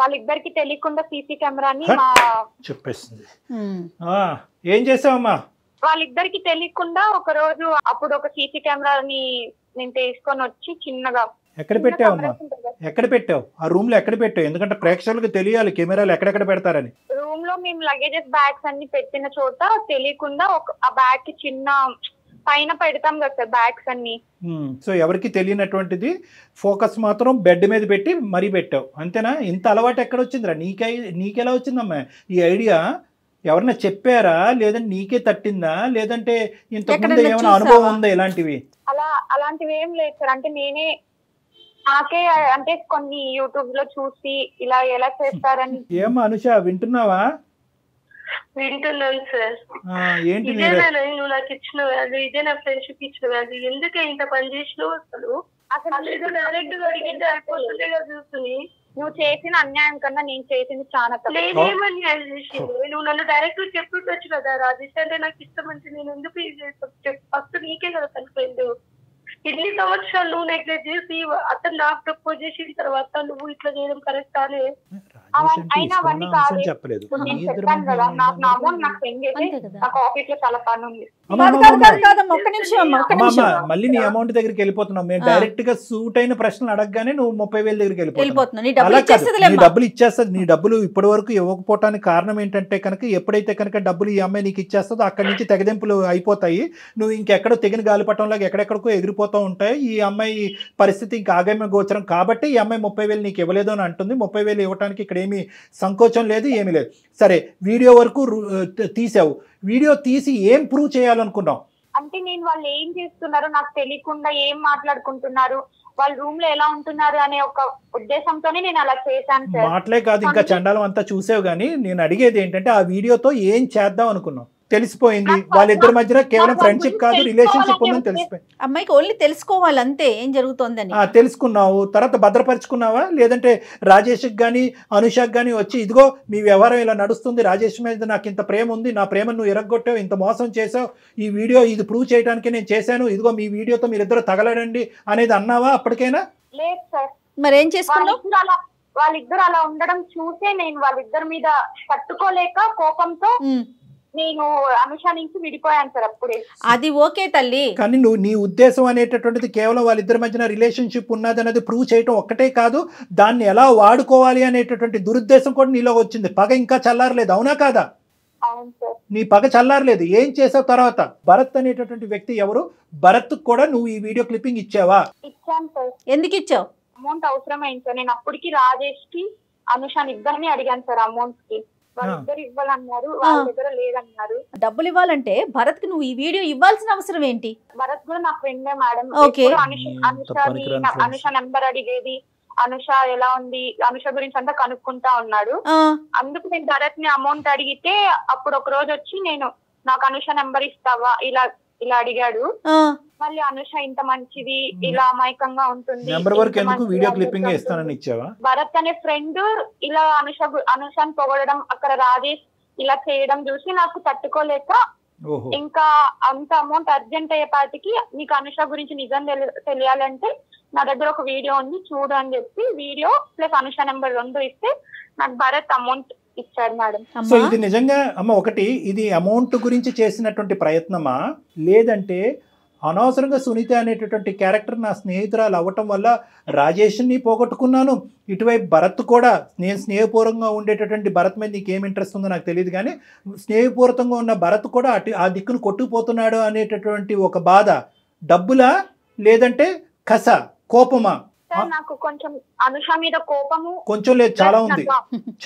వాళ్ళిద్దరికి తెలియకుండా సీసీ కెమెరాని చెప్పేస్తుంది. ఏం చేసావమ్మా? వాళ్ళిద్దరికి తెలియకుండా ఒక రోజు అప్పుడు ఒక సీసీ కెమెరాని నేను తీసుకొని వచ్చి చిన్నగా. ఎక్కడ పెట్టావమ్మా? ఎక్కడ పెట్టావు? ఆ రూమ్ లో ఎక్కడ పెట్టావు? ఎందుకంటే ప్రేక్షకులకు తెలియాలి కెమెరాలు ఎక్కడెక్కడ పెడతారని. రూమ్ లో మేము లగేజెస్ బ్యాగ్స్ అన్ని పెట్టిన చోట తెలియకుండా ఆ బ్యాగ్ కి చిన్న పైన పెడతాం కదా సార్ బ్యాగ్స్ అన్ని. సో ఎవరికి తెలియనటువంటిది ఫోకస్ మాత్రం బెడ్ మీద పెట్టి మరీ పెట్టావు అంతేనా? ఇంత అలవాటు ఎక్కడ వచ్చిందిరా నీకెలా వచ్చిందమ్మా ఈ ఐడియా? ఎవరన్నా చెప్పారా, లేదంటే నీకే తట్టిందా, లేదంటే ఇంతకుముందు ఏమైనా అనుభవం ఉందా ఇలాంటివి? అలాంటివి ఏం లేదు సార్. అంటే నాకే అంటే కొన్ని యూట్యూబ్ లో చూసి ఇలా ఎలా చేస్తారని. ఏమా అనుష వింటున్నావా? వింటున్నాను సార్. ఏంటి నువ్వు నాకు ఇచ్చిన వాల్యూ, ఇదే నా ఫ్రెండ్షిప్ ఇచ్చిన వాల్యూ. ఎందుకే ఇంత పని చేసినావు? అసలు డైరెక్ట్ గా అడిగితే అయిపోతుందే కదా చూసుకుని. నువ్వు చేసిన అన్యాయం కన్నా నేను చేసింది చాలా నేనేమన్యాయం చేసింది? నువ్వు నన్ను డైరెక్ట్ చెప్పుకోవచ్చు కదా, రాజేష్ అంటే నాకు ఇష్టం అంటే నేను ఎందుకు ఫస్ట్ నీకే కదా తన ఫ్రెండ్. ఇన్ని సంవత్సరాలు నువ్వు నెగ్లెక్ట్ చేసి అతను నాకు ప్రపోజ్ చేసిన తర్వాత నువ్వు ఇట్లా చేయడం కరెక్ట్ అనే? చెప్పలేదు. మళ్ళీ నీ అమౌంట్ దగ్గరికి వెళ్ళిపోతున్నావు. మేము డైరెక్ట్ గా సూట్ అయిన ప్రశ్నలు అడగగానే నువ్వు 30,000 దగ్గరికి వెళ్ళిపోతున్నావు. నీ డబ్బులు ఇచ్చేస్తుంది. నీ డబ్బులు ఇప్పటి వరకు ఇవ్వకపోవటానికి కారణం ఏంటంటే కనుక ఎప్పుడైతే కనుక డబ్బులు ఈ అమ్మాయి నీకు ఇచ్చేస్తుందో అక్కడి నుంచి తెగదెంపులు అయిపోతాయి. నువ్వు ఇంకెక్కడో తెగిన గాలిపటంలాగా ఎక్కడెక్కడికో ఎగిరిపోతూ ఉంటాయి. ఈ అమ్మాయి పరిస్థితి ఇంకా ఆగమ్య గోచరం కాబట్టి ఈ అమ్మాయి 30,000 నీకు ఇవ్వలేదు అని అంటుంది. 30,000 ఇవ్వడానికి ఇక్కడ ఏమీ సంకోచం లేదు, ఏమీ లేదు. సరే వీడియో వరకు తీసావు. వీడియో తీసి ఏం ప్రూవ్ చేయాలనుకున్నావు? అంటే నేను వాళ్ళు ఏం చేస్తున్నారో నాకు తెలియకుండా ఏం మాట్లాడుకుంటున్నారు, వాళ్ళ రూమ్ లో ఎలా ఉంటున్నారు అనే ఒక ఉద్దేశంతోనే నేను అలా చేశాను సార్. మాటలే కాదు ఇంకా చండాలం అంతా చూసావు. కానీ నేను అడిగేది ఏంటంటే ఆ వీడియోతో ఏం చేద్దాం అనుకున్నావు? తెలిసిపోయింది వాళ్ళిద్దరి మధ్యన కేవలం ఫ్రెండ్షిప్ కాదు రిలేషన్షిప్ ఉందని తెలిసిపోయింది. అమ్మాయికి ఓన్లీ తెలుసుకోవాలి అంతే ఏం జరుగుతోందని. తెలుసుకున్నావు, తర్వాత భద్రపరుచుకున్నావా? లేదంటే రాజేష్కి కానీ అనుషకి కానీ వచ్చి ఇదిగో మీ వ్యవహారం ఇలా నడుస్తుంది, రాజేష్ మీద నాకు ఇంత ప్రేమ ఉంది, నా ప్రేమ నువ్వు ఎరగొట్టావు, ఇంత మోసం చేసావు, ఈ వీడియో ఇది ప్రూవ్ చేయడానికి నేను చేశాను, ఇదిగో మీ వీడియోతో మీరిద్దరు తగలడండి అనేది అన్నావా అప్పటికైనా? లేదు సార్. మరి ఏం చేసుకున్నావు? వాళ్ళిద్దరు అలా ఉండడం చూసే నేను వాళ్ళిద్దరి మీద తట్టుకోలేక కోపంతో నేను అనుష నుంచి విడిపోయాను సార్ అప్పుడే. అది ఓకే తల్లి, కానీ నువ్వు నీ ఉద్దేశం అనేటటువంటిది కేవలం వాళ్ళిద్దరి మధ్యన రిలేషన్షిప్ ఉన్నది అనేది ప్రూవ్ చేయటం ఒక్కటే కాదు, దాన్ని ఎలా వాడుకోవాలి అనేటటువంటి దురుద్దేశం కూడా నీలో వచ్చింది. పగ ఇంకా చల్లారలేదు, అవునా కాదా? అవును సార్. నీ పగ చల్లారలేదు. ఏం చేసావు తర్వాత? భరత్ అనేటటువంటి వ్యక్తి ఎవరు? భరత్ కూడా నువ్వు ఈ వీడియో క్లిప్పింగ్ ఇచ్చావా? ఇచ్చాను సార్. ఎందుకు ఇచ్చావు? అమౌంట్ అవసరమైంది సార్. నేను అప్పటికి రాజేష్ కి అనుషాని ఇద్దరిని అడిగాను సార్ అమౌంట్ కి. వాళ్ళిద్దరు ఇవ్వాలన్నారు, వాళ్ళ దగ్గర లేదన్నారు. డబ్బులు ఇవ్వాలంటే భరత్ కి నువ్వు ఈ వీడియో ఇవ్వాల్సిన అవసరం ఏంటి? భరత్ కూడా నా ఫ్రెండే మేడం. ఓకే. అనుష నెంబర్ అడిగేది, అనుష ఎలా ఉంది, అనుష గురించి అంతా కనుక్కుంటా ఉన్నాడు. అందుకు నేను భరత్ ని అమౌంట్ అడిగితే అప్పుడు ఒక రోజు వచ్చి నాకు అనుష నెంబర్ ఇస్తావా ఇలా ఇలా అడిగాడు. మళ్ళీ అనుష ఇంత మంచిది, ఇలా అమాయకంగా ఉంటుంది, భరత్ అనే ఫ్రెండ్ ఇలా అనుషని పొగడడం, అక్కడ రాజేష్ ఇలా చేయడం చూసి నాకు తట్టుకోలేక ఇంకా అంత అమౌంట్ అర్జెంట్ అయ్యేపాటికి నీకు అనుష గురించి నిజం తెలియాలంటే నా దగ్గర ఒక వీడియో ఉంది చూడు అని చెప్పి వీడియో ప్లస్ అనుష నెంబర్ 2 ఇస్తే నాకు భరత్ అమౌంట్ ఇచ్చాడు మేడం. సో ఇది నిజంగా అమ్మ ఒకటి, ఇది అమౌంట్ గురించి చేసినటువంటి ప్రయత్నమా, లేదంటే అనవసరంగా సునీత అనేటటువంటి క్యారెక్టర్ నా స్నేహితురాలు అవ్వటం వల్ల రాజేష్ని పోగొట్టుకున్నాను, ఇటువైపు భరత్ కూడా, నేను స్నేహపూర్వకంగా ఉండేటటువంటి భరత్ మీద నీకు ఏం ఇంట్రెస్ట్ ఉందో నాకు తెలియదు కానీ స్నేహపూర్వకంగా ఉన్న భరత్ కూడా ఆ దిక్కును కొట్టుకుపోతున్నాడు అనేటటువంటి ఒక బాధ, డబ్బులా లేదంటే కస, కోపమా? నాకు కొంచెం అనుష మీద కోపము కొంచెం లేదు, చాలా ఉంది,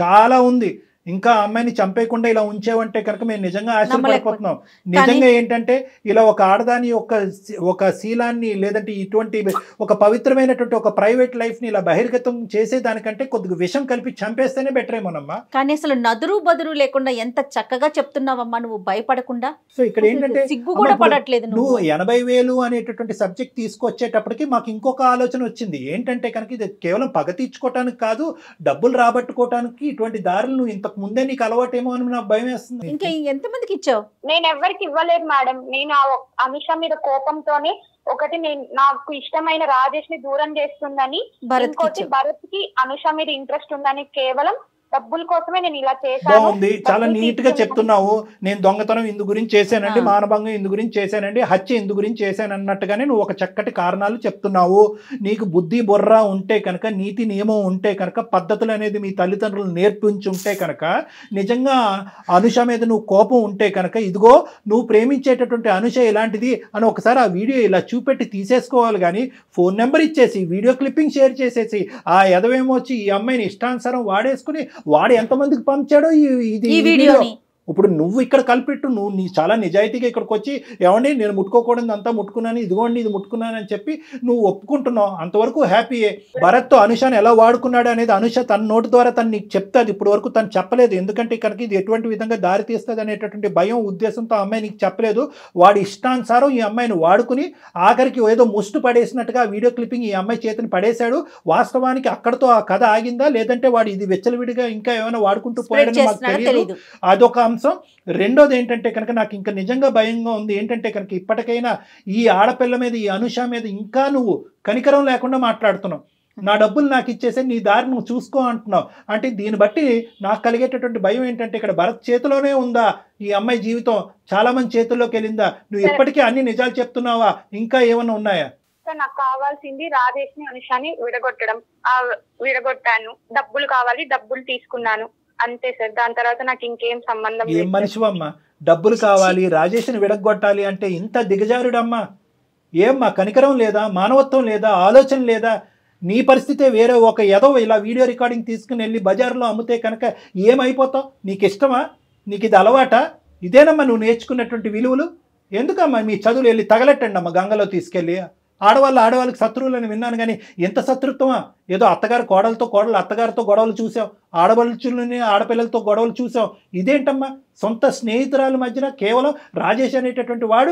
చాలా ఉంది. ఇంకా అమ్మాయిని చంపేయకుండా ఇలా ఉంచేవంటే కనుక మేము నిజంగా ఆశ్చర్యపడిపోతున్నాం. నిజంగా ఏంటంటే ఇలా ఒక ఆడదాని ఒక శీలాన్ని లేదంటే ఇటువంటి ఒక పవిత్రమైనటువంటి ఒక ప్రైవేట్ లైఫ్ ని ఇలా బహిర్గతం చేసేదానికంటే కొద్దిగా విషం కలిపి చంపేస్తేనే బెటర్ ఏమోనమ్మా. కానీ అసలు నదురు బదురు లేకుండా ఎంత చక్కగా చెప్తున్నావమ్మా నువ్వు, భయపడకుండా. సో ఇక్కడ ఏంటంటే సిగ్గు కూడా పడట్లేదు. నువ్వు 80,000 అనేటటువంటి సబ్జెక్ట్ తీసుకొచ్చేటప్పటికి మాకు ఇంకొక ఆలోచన వచ్చింది. ఏంటంటే కనుక ఇది కేవలం పగ తీర్చుకోవటానికి కాదు, డబ్బులు రాబట్టుకోవటానికి ఇటువంటి దారులు నువ్వు ఇంత ముందే నీకు అలవాటేమో అని నాకు భయం వేస్తుంది. ఇంకా ఎంతమందికి ఇచ్చావు? నేను ఎవరికి ఇవ్వలేదు మేడం. నేను అనుష మీద కోపంతోనే ఒకటి నాకు ఇష్టమైన రాజేష్ ని దూరం చేస్తుందని, ఇంకోటి భరత్ కి అనుష మీద ఇంట్రెస్ట్ ఉందని కేవలం డబ్బుల కోసమే నేను ఇలా చేశాను. బాగుంది, చాలా నీట్ గా చెప్తున్నావు. నేను దొంగతనం ఇందు గురించి చేశానండి, మానభంగం ఇందు గురించి చేశానండి, హత్య ఇందు గురించి చేశాను అన్నట్టుగానే నువ్వు ఒక చక్కటి కారణాలు చెప్తున్నావు. నీకు బుద్ధి బుర్ర ఉంటే కనుక, నీతి నియమం ఉంటే కనుక, పద్ధతులు అనేది మీ తల్లిదండ్రులు నేర్పించి ఉంటే కనుక, నిజంగా అనుష మీద నువ్వు కోపం ఉంటే కనుక, ఇదిగో నువ్వు ప్రేమించేటటువంటి అనుష ఇలాంటిది అని ఒకసారి ఆ వీడియో ఇలా చూపెట్టి తీసేసుకోవాలి. కానీ ఫోన్ నెంబర్ ఇచ్చేసి వీడియో క్లిప్పింగ్ షేర్ చేసేసి ఆ ఎదవేమో వచ్చి ఈ అమ్మాయిని ఇష్టానుసారం వాడేసుకుని వాడు ఎంతమందికి పంపించాడో ఈ వీడియోని. ఇప్పుడు నువ్వు ఇక్కడ కలిపెట్టు, నువ్వు చాలా నిజాయితీగా ఇక్కడికి వచ్చి ఏమండి నేను ముట్టుకోకూడదు అంతా ముట్టుకున్నాను, ఇదిగోండి ఇది ముట్టుకున్నాను అని చెప్పి నువ్వు ఒప్పుకుంటున్నావు, అంతవరకు హ్యాపీయే. భరత్తో అనుషాను ఎలా వాడుకున్నాడు అనేది అనుష తన నోటి ద్వారా తను నీకు చెప్తాది. ఇప్పుడు వరకు తను చెప్పలేదు, ఎందుకంటే కనుక ఇది ఎటువంటి విధంగా దారి తీస్తుంది అనేటటువంటి భయం ఉద్దేశంతో అమ్మాయి నీకు చెప్పలేదు. వాడి ఇష్టానుసారం ఈ అమ్మాయిని వాడుకుని ఆఖరికి ఏదో ముష్టి పడేసినట్టుగా వీడియో క్లిప్పింగ్ ఈ అమ్మాయి చేతిని పడేశాడు. వాస్తవానికి అక్కడతో ఆ కథ ఆగిందా, లేదంటే వాడు ఇది వెచ్చలవిడిగా ఇంకా ఏమైనా వాడుకుంటూ పోయాడని మాకు తెలియదు. అదొక అంశం. రెండోది ఏంటంటే కనుక నాకు ఇంకా నిజంగా భయంగా ఉంది. ఏంటంటే కనుక ఇప్పటికైనా ఈ ఆడపిల్ల మీద, ఈ అనుష మీద ఇంకా నువ్వు కనికరం లేకుండా మాట్లాడుతున్నావు. నా డబ్బులు నాకు ఇచ్చేసే, నీ దారి నువ్వు చూసుకో అంటున్నావు. అంటే దీన్ని బట్టి నాకు కలిగేటటువంటి భయం ఏంటంటే ఇక్కడ భరత్ చేతిలోనే ఉందా ఈ అమ్మాయి జీవితం, చాలా మంది చేతుల్లోకి వెళ్ళిందా? నువ్వు ఇప్పటికీ అన్ని నిజాలు చెప్తున్నావా, ఇంకా ఏమన్నా ఉన్నాయా? నాకు కావాల్సింది రాజేష్ ని అనుషాని విడగొట్టాను, డబ్బులు కావాలి, డబ్బులు తీసుకున్నాను, అంతే సార్. దాని తర్వాత నాకు ఇంకేం సంబంధం. ఏం మనిషివమ్మా, డబ్బులు కావాలి, రాజేష్ని విడగొట్టాలి అంటే ఇంత దిగజారుడమ్మా? ఏమ్మా కనికరం లేదా, మానవత్వం లేదా, ఆలోచన లేదా? నీ పరిస్థితే వేరే. ఒక ఎదవ ఇలా వీడియో రికార్డింగ్ తీసుకుని వెళ్ళి బజార్లో అమ్మితే కనుక ఏమైపోతావు? నీకు ఇష్టమా? నీకు ఇది అలవాటా? ఇదేనమ్మా నువ్వు నేర్చుకున్నటువంటి విలువలు? ఎందుకమ్మా మీ చదువులు వెళ్ళి తగలెట్టండి అమ్మ గంగలో తీసుకెళ్ళి. ఆడవాళ్ళకి శత్రువులని విన్నాను కానీ ఎంత శత్రుత్వమా? ఏదో అత్తగారు కోడలు అత్తగారితో గొడవలు చూసాం, ఆడపడుచులని ఆడపిల్లలతో గొడవలు చూసాం. ఇదేంటమ్మా సొంత స్నేహితురాల మధ్యన కేవలం రాజేష్ అనేటటువంటి వాడు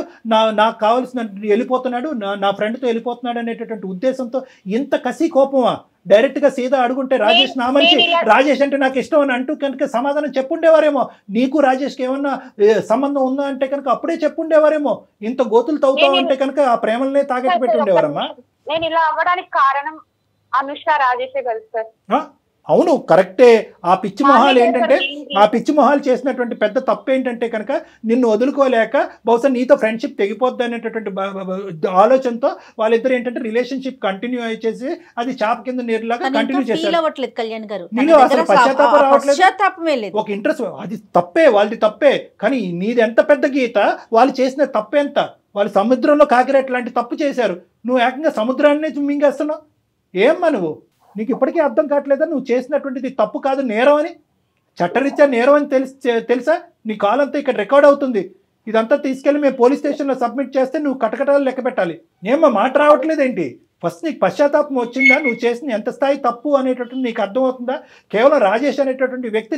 నాకు కావాల్సిన వెళ్ళిపోతున్నాడు, నా ఫ్రెండ్తో వెళ్ళిపోతున్నాడు అనేటటువంటి ఉద్దేశంతో ఇంత కసి కోపమా? డైరెక్ట్గా సీదా అడుగుంటే రాజేష్ నా మనిషి, రాజేష్ అంటే నాకు ఇష్టం అని అంటూ కనుక సమాధానం చెప్పుండేవారేమో. నీకు రాజేష్కి ఏమన్నా సంబంధం ఉందా అంటే కనుక అప్పుడే చెప్పుండేవారేమో. ఇంత గోతులు తవ్వుతావు అంటే కనుక ఆ ప్రేమలనే తాగట్టు పెట్టి ఉండేవారమ్మా. నేను ఇలా అవ్వడానికి కారణం అనుష రాజేషే కదా సార్. అవును కరెక్టే. ఆ పిచ్చి మొహాలు ఏంటంటే, ఆ పిచ్చి మొహాలు చేసినటువంటి పెద్ద తప్పు ఏంటంటే కనుక నిన్ను వదులుకోలేక బహుశా నీతో ఫ్రెండ్షిప్ తెగిపోద్ది అనేటటువంటి ఆలోచనతో వాళ్ళిద్దరు ఏంటంటే రిలేషన్షిప్ కంటిన్యూ అయ్యేసి అది చాప కింద నీరులాగా కంటిన్యూ చేశారు. నీలో అసలు పశ్చాత్తాపం రావట్లేదు, ఒక ఇంట్రెస్ట్. అది తప్పే, వాళ్ళది తప్పే. కానీ నీది ఎంత పెద్ద గీత, వాళ్ళు చేసిన తప్పు ఎంత? వాళ్ళు సముద్రంలో కాకిరెట్ లాంటి తప్పు చేశారు, నువ్వు ఏకంగా సముద్రాన్నే మింగేస్తున్నావు. ఏమ్మా నువ్వు, నీకు ఇప్పటికీ అర్థం కావట్లేదా నువ్వు చేసినటువంటిది తప్పు కాదు, నేరం అని? చట్టరీత్యా నేరం అని తెలుసా? నీ కాల్ అంతా ఇక్కడ రికార్డ్ అవుతుంది. ఇదంతా తీసుకెళ్ళి మేము పోలీస్ స్టేషన్లో సబ్మిట్ చేస్తే నువ్వు కటకటాలు లెక్క పెట్టాలి. ఏమో మాట రావట్లేదేంటి? ఫస్ట్ నీకు పశ్చాత్తాపం వచ్చిందా? నువ్వు చేసిన ఎంత స్థాయి తప్పు అనేటటువంటి నీకు అర్థమవుతుందా? కేవలం రాజేష్ అనేటటువంటి వ్యక్తి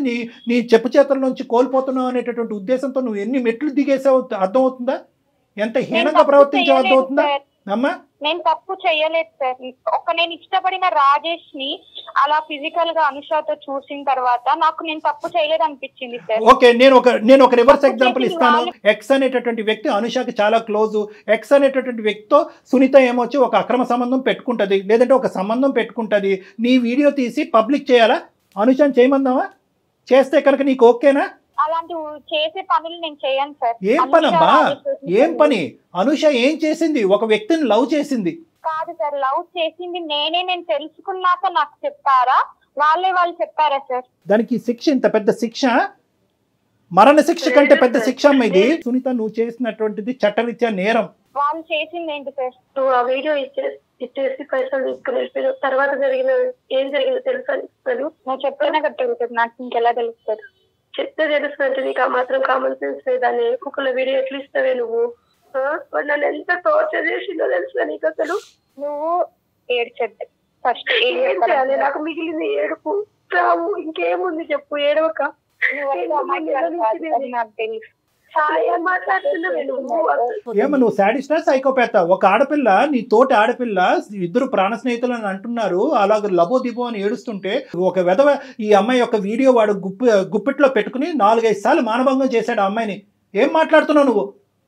నీ చెప్పు చేతుల నుంచి కోల్పోతున్నావు అనేటటువంటి ఉద్దేశంతో నువ్వు ఎన్ని మెట్లు దిగేసావు అర్థమవుతుందా? ఎంత హీనంగా ప్రవర్తించావు అర్థమవుతుందా అమ్మా? నేను తప్పు చెయ్యలేదు సార్. నేను ఇష్టపడిన రాజేష్ ని అలా ఫిజికల్ గా అనుషాతో చూసిన తర్వాత నాకు నేను తప్పు చేయలేదు అనిపించింది సార్. ఓకే, నేను ఒక రివర్స్ ఎగ్జాంపుల్ ఇస్తాను. ఎక్స్ అనేటటువంటి వ్యక్తి అనుషాకి చాలా క్లోజ్. ఎక్స్ అనేటటువంటి వ్యక్తితో సునీత ఏమొచ్చి ఒక అక్రమ సంబంధం పెట్టుకుంటది, లేదంటే ఒక సంబంధం పెట్టుకుంటది. నీ వీడియో తీసి పబ్లిక్ చేయాలా? అనుషాని చేయమందామా? చేస్తే కనుక నీకు ఓకేనా? అలాంటి చేసే పనులు నేను చేయను సార్. ఏం పనమ్మా? ఏం పని? అనుష ఏం చేసింది? ఒక వ్యక్తిని లవ్ చేసింది కాదు సార్, లవ్ చేసింది నేను తెలుసుకున్నాక నాకు చెప్పారా, వాళ్ళు చెప్పారా సార్? దానికి శిక్ష ఇంత పెద్ద శిక్ష, మరణ శిక్ష కంటే పెద్ద శిక్ష అమ్మ ఇది. సునీత, నువ్వు చేసినటువంటిది చట్టరీత్యా నేరం. వాళ్ళు చేసింది ఏంటి సార్? నువ్వు ఆ వీడియో ఇచ్చేసి పైసలు తీసుకుని వెళ్ళిపోయావు. తర్వాత ఏం జరిగిందో తెలుసా? నువ్వు చెప్పినా కట్టగలుగుతుంది, నాకు ఇంకెలా తెలుస్తుంది? చెప్తే తెలుస్తుంటే నీకు ఆ మాత్రం కామన్ సెన్స్ లేదని ఒక్కొక్కళ్ళ వీడియో ఎట్లా ఇస్తావే నువ్వు? నన్ను ఎంత టార్చర్ చేసిందో తెలుసా నీకు? అసలు నువ్వు ఏడ్చద్దు ఫస్ట్. నాకు మిగిలింది ఏడుపు, రావు, ఇంకేముంది చెప్పు, ఏడవక. నాకు తెలుసు. ఏమో నువ్వు సాడిస్టా సైకోపాతా? ఒక ఆడపిల్ల, నీ తోటి ఆడపిల్ల, ఇద్దరు ప్రాణ స్నేహితులు అని అంటున్నారు, అలాగ లబో దిబో అని ఏడుస్తుంటే ఒక వెధవ ఈ అమ్మాయి యొక్క వీడియో వాడు గుప్పిట్లో పెట్టుకుని 4-5 సార్లు మానభంగం చేశాడు ఆ అమ్మాయిని. ఏం మాట్లాడుతున్నావు నువ్వు?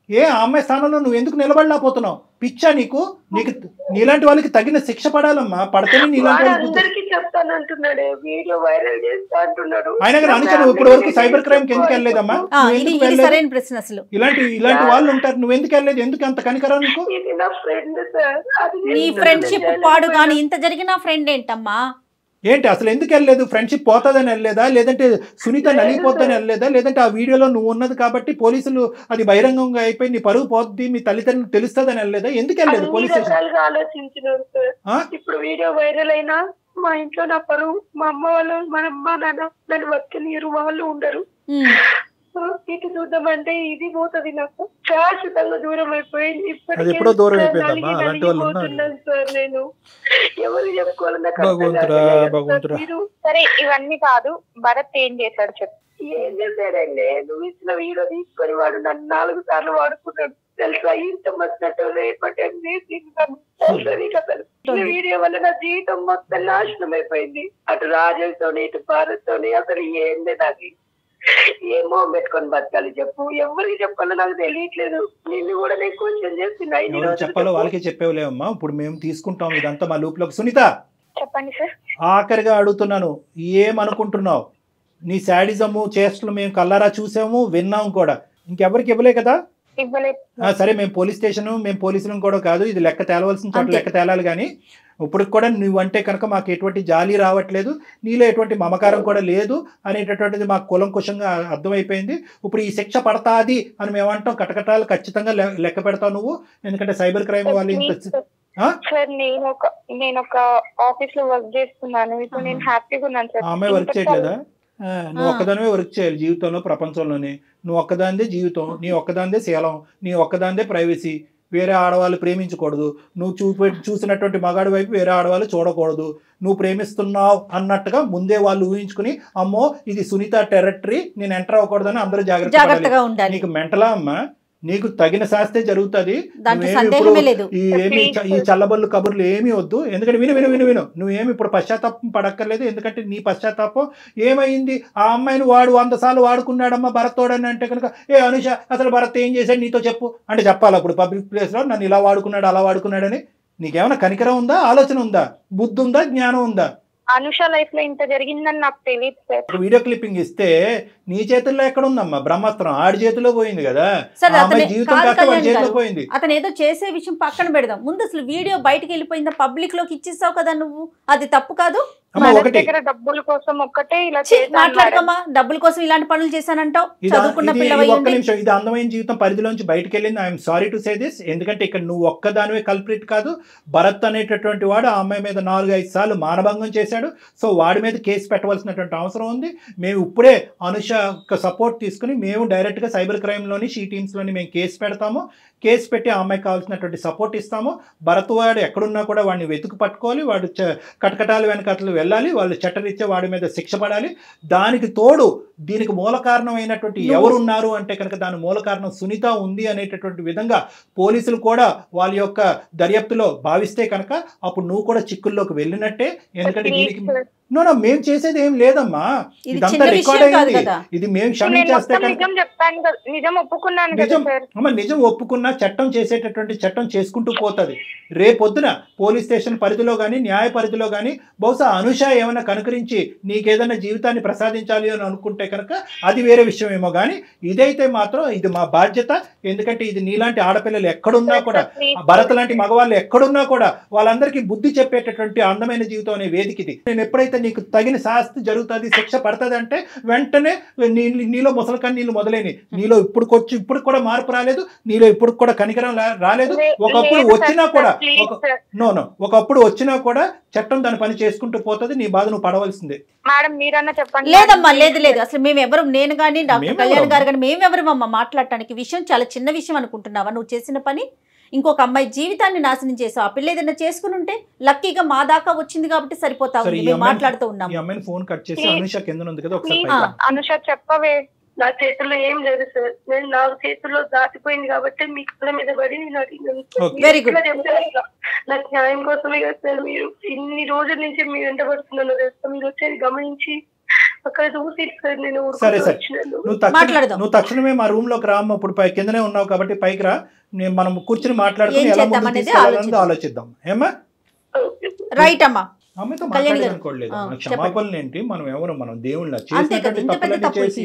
ఆ అమ్మాయి స్థానంలో నువ్వు ఎందుకు నిలబడలేకపోతున్నావు? పిచ్చా నీకు? నీలాంటి వాళ్ళకి తగిన శిక్ష పడాలమ్మా. పడితేనే నీలాంటి వాళ్ళకి చెప్తానంటున్నాడు, వీడియో వైరల్ చేస్తా అంటున్నాడు. అయినా కానీ అనుష, నువ్వు ఇప్పటి వరకు సైబర్ క్రైమ్ కి ఎందుకు వెళ్ళలేదమ్మా? ఇలాంటి వాళ్ళు ఉంటారు, నువ్వు ఎందుకు వెళ్ళలేదు? ఎందుకు అంత కనికరం నీకు? నీ ఫ్రెండ్షిప్ పాడు కానీ ఇంత జరిగిన ఫ్రెండ్ ఏంటమ్మా? ఏంటి అసలు ఎందుకు వెళ్ళలేదు? ఫ్రెండ్షిప్ పోతుందని వెళ్ళలేదా? లేదంటే సునీత నలిగిపోతుందని వెళ్ళలేదా? లేదంటే ఆ వీడియోలో నువ్వు ఉన్నది కాబట్టి పోలీసులు అది బహిరంగంగా అయిపోయి నీ పరుగు పోతుంది, మీ తల్లిదండ్రులు తెలుస్తుందని వెళ్ళలేదా? ఎందుకు వెళ్ళలేదు పోలీస్ స్టేషన్? ఆలోచించినాను సార్. ఇప్పుడు వీడియో వైరల్ అయినా మా ఇంట్లో నా పరువు, మా అమ్మ వాళ్ళు, మా అమ్మ నాన్న నన్ను బతికనీరు, వాళ్ళు ఉండరు. ఇటు చూద్దామంటే ఇది పోతుంది, నాకు శాశ్వతంగా దూరం అయిపోయింది. ఎప్పుడో దూరం అయిపోయిందమ్మా. అలాంటి వాళ్ళు ఉన్నారు సార్. నేను ఎవరు చెప్పుకోవాలన్నా సరే, ఇవన్నీ కాదు, భరత్ ఏం చేశాడు చెప్పు. ఏం చేశాడండి? నువ్వు ఇచ్చిన వీడియో తీసుకొని వాడు నన్ను 4 సార్లు వాడుకున్నాడు తెలుసా? ఇంత మస్తు వీడియో వల్ల నా జీవితం మొత్తం నాశనం అయిపోయింది. అటు రాజేష్తోని, ఇటు భారత్తోని, అసలు ఏంది నాకు ఏమో పెట్టుకొని బతకాలి చెప్పు. ఎవరికి చెప్పాలో నాకు తెలియట్లేదు. నిన్ను కూడా నేను కొంచెం చేస్తున్నా. చెప్పాలో వాళ్ళకే చెప్పేవలేమమ్మా. ఇప్పుడు మేము తీసుకుంటాం ఇదంతా మా లూప్లోకి. సునీత, చెప్పండి సార్. ఆఖరిగా అడుగుతున్నాను, ఏమనుకుంటున్నావు? నీ శాడిజము చేష్టలు మేము కల్లారా చూసాము, విన్నాము కూడా. ఇంకెవరికి ఇవ్వలే కదా? సరే, మేము పోలీస్ స్టేషన్, మేము పోలీసులను కూడా కాదు, ఇది లెక్క తేలవలసిన చోట లెక్క తేలాలి. కానీ ఇప్పుడు కూడా నువ్వంటే కనుక మాకు ఎటువంటి జాలి రావట్లేదు, నీలో ఎటువంటి మమకారం కూడా లేదు అనేటటువంటిది మాకు కులంకుశంగా అర్థమైపోయింది. ఇప్పుడు ఈ శిక్ష పడతాది అని మేము అంటాం, కటకటాలు ఖచ్చితంగా లెక్క పెడతావు నువ్వు. ఎందుకంటే సైబర్ క్రైమ్ వాళ్ళు ఇంత సార్, నేను ఒక ఆఫీస్ లో వర్క్ చేస్తున్నాను. ఇప్పుడు నేను హ్యాపీగా ఉన్నాను సార్. అమ్మాయి వర్క్ చేయట్లేదా? నువ్వు ఒక్కదానివే వర్క్ చేయాలి జీవితంలో, ప్రపంచంలోనే. నువ్వు ఒక్కదానిదే జీవితం, నీ ఒక్కదానిదే శీలం, నీ ఒక్కదానిదే ప్రైవసీ. వేరే ఆడవాళ్ళు ప్రేమించకూడదు. నువ్వు చూసినటువంటి మగాడి వైపు వేరే ఆడవాళ్ళు చూడకూడదు. నువ్వు ప్రేమిస్తున్నావు అన్నట్టుగా ముందే వాళ్ళు ఊహించుకుని, అమ్మో ఇది సునీత టెరిటరీ, నేను ఎంటర్ అవ్వకూడదని అందరూ జాగ్రత్తగా ఉండాలి. నీకు మెంటలా అమ్మా? నీకు తగిన శాస్తే జరుగుతుంది. ఈ చల్లబల్లు కబుర్లు ఏమీ వద్దు. ఎందుకంటే విను, నువ్వేమి ఇప్పుడు పశ్చాత్తాపం పడక్కర్లేదు. ఎందుకంటే నీ పశ్చాత్తాపం ఏమైంది? ఆ అమ్మాయిని వాడు 100 సార్లు వాడుకున్నాడమ్మా భరత్తోడని అంటే కనుక, అనుష అసలు భరత్ ఏం చేశాడు నీతో చెప్పు అంటే చెప్పాలి. అప్పుడు పబ్లిక్ ప్లేస్లో నన్ను ఇలా వాడుకున్నాడు, అలా వాడుకున్నాడని. నీకేమైనా కనికరం ఉందా? ఆలోచన ఉందా? బుద్ధి ఉందా? జ్ఞానం ఉందా? అనుష లైఫ్ లో ఇంత జరిగిందని నాకు తెలియదు సార్. వీడియో క్లిప్పింగ్ ఇస్తే నీ చేతుల్లో ఎక్కడ ఉందమ్మా బ్రహ్మాస్త్రం? ఆడి చేతిలో పోయింది కదా. జీవితం చేతిలో పోయింది. అతను ఏదో చేసే విషయం పక్కన పెడదాం, ముందు అసలు వీడియో బయటకు వెళ్ళిపోయిందా, పబ్లిక్ లోకి ఇచ్చేసావు కదా నువ్వు, అది తప్పు కాదు? దగ్గర డబ్బుల కోసం ఒక్కటే ఇలా మాట్లాడకమ్మా, డబ్బుల కోసం ఇలాంటి పనులు చేశానంటావు. చదువుకున్న ఒక్క నిమిషం, ఇది అందమైన జీవితం పరిధిలోంచి బయటకు వెళ్ళింది. I'm sorry to say this. ఎందుకంటే ఇక్కడ నువ్వు ఒక్కదానివే కల్ప్రిట్ కాదు. భరత్ అనేటటువంటి వాడు ఆ అమ్మాయి మీద 4-5 సార్లు మానభంగం చేశాడు. సో వాడి మీద కేసు పెట్టవలసినటువంటి అవసరం ఉంది. మేము ఇప్పుడే అనుష సపోర్ట్ తీసుకుని మేము డైరెక్ట్గా సైబర్ క్రైమ్లోని షీ టీమ్స్లోని మేము కేసు పెడతాము. కేసు పెట్టి ఆ అమ్మాయికి కావాల్సినటువంటి సపోర్ట్ ఇస్తాము. భరత్ వాడు ఎక్కడున్నా కూడా వాడిని వెతుకు పట్టుకోవాలి. వాడు కటకటాలు వెనకట్లు వెళ్ళాలి. వాళ్ళు చట్టరీత్యా వాడి మీద శిక్ష పడాలి. దానికి తోడు దీనికి మూల కారణమైనటువంటి ఎవరున్నారు అంటే కనుక దాని మూల కారణం సునీత ఉంది అనేటటువంటి విధంగా పోలీసులు కూడా వాళ్ళ యొక్క దర్యాప్తులో భావిస్తే కనుక అప్పుడు నువ్వు కూడా చిక్కుల్లోకి వెళ్ళినట్టే. ఎందుకంటే దీనికి మేము చేసేది ఏం లేదమ్మా, ఇదంతా రికార్డ్ అయింది. ఇది మేము క్షమించేస్తే నిజం ఒప్పుకున్నా చట్టం చేసేటటువంటి చట్టం చేసుకుంటూ పోతుంది. రేపొద్దున పోలీస్ స్టేషన్ పరిధిలో కానీ న్యాయ పరిధిలో కానీ బహుశా అనుష ఏమైనా కనుకరించి నీకేదైనా జీవితాన్ని ప్రసాదించాలి అని అనుకుంటే కనుక అది వేరే విషయం ఏమో. కానీ ఇదైతే మాత్రం ఇది మా బాధ్యత. ఎందుకంటే ఇది నీలాంటి ఆడపిల్లలు ఎక్కడున్నా కూడా, భరత్ లాంటి మగవాళ్ళు ఎక్కడున్నా కూడా వాళ్ళందరికీ బుద్ధి చెప్పేటటువంటి అందమైన జీవితం అనే వేదిక ఇది. నేను ఎప్పుడైతే నీకు తగిన శాస్తి జరుగుతుంది, శిక్ష పడుతుంది అంటే వెంటనే నీలో ముసలికని నీళ్ళు మొదలైనవి. నీలో ఇప్పుడు కూడా మార్పు రాలేదు. నీలో ఇప్పుడు కూడా కనికరం రాలేదు. ఒకప్పుడు వచ్చినా కూడా చట్టం దాని పని చేసుకుంటూ పోతుంది. నీ బాధ నువ్వు పడవలసిందే. లేదమ్మా, లేదు అసలు మేమెవరు, నేను కానీ డాక్టర్ కళ్యాణ్ గారు కానీ మేమెవరమ్మా మాట్లాడటానికి? విషయం చాలా చిన్న విషయం అనుకుంటున్నావా? నువ్వు చేసిన పని ఇంకొక అమ్మాయి జీవితాన్ని నాశనం చేసావు. ఆ పిల్ల ఏదైనా చేసుకుని ఉంటే లక్కీగా మా దాకా వచ్చింది కాబట్టి సరిపోతావు. మేము మాట్లాడుతూ ఉన్నాం. అనుష చెప్పవే. నా చేతుల్లో ఏం లేదు సార్. నేను నా చేతుల్లో దాటిపోయింది కాబట్టి మీ కళ్ళ మీద పడి వెరీ గుడ్. నాకు న్యాయం కోసమే కదా సార్ మీరు ఇన్ని రోజుల నుంచి మీరు వెంట పడుతున్నాను. మీరు వచ్చేది గమనించి అక్కడ చూసి సార్ నేను నువ్వు తక్షణమే మా రూమ్ లోకి రా. ఇప్పుడు కిందనే ఉన్నావు కాబట్టి పైకి రా. మనం కూర్చుని మాట్లాడుకుని ఎలా ముందుకు తీసుకెళ్ళాలన్నది ఆలోచిద్దాం. ఏమా రైట్ అమ్మా. అమ్మతో మాట్లాడనుకోలేదు. క్షమాపణలు ఏంటి? మనం దేవుళ్ళ చేసినటువంటి తప్పులన్నీ చేసి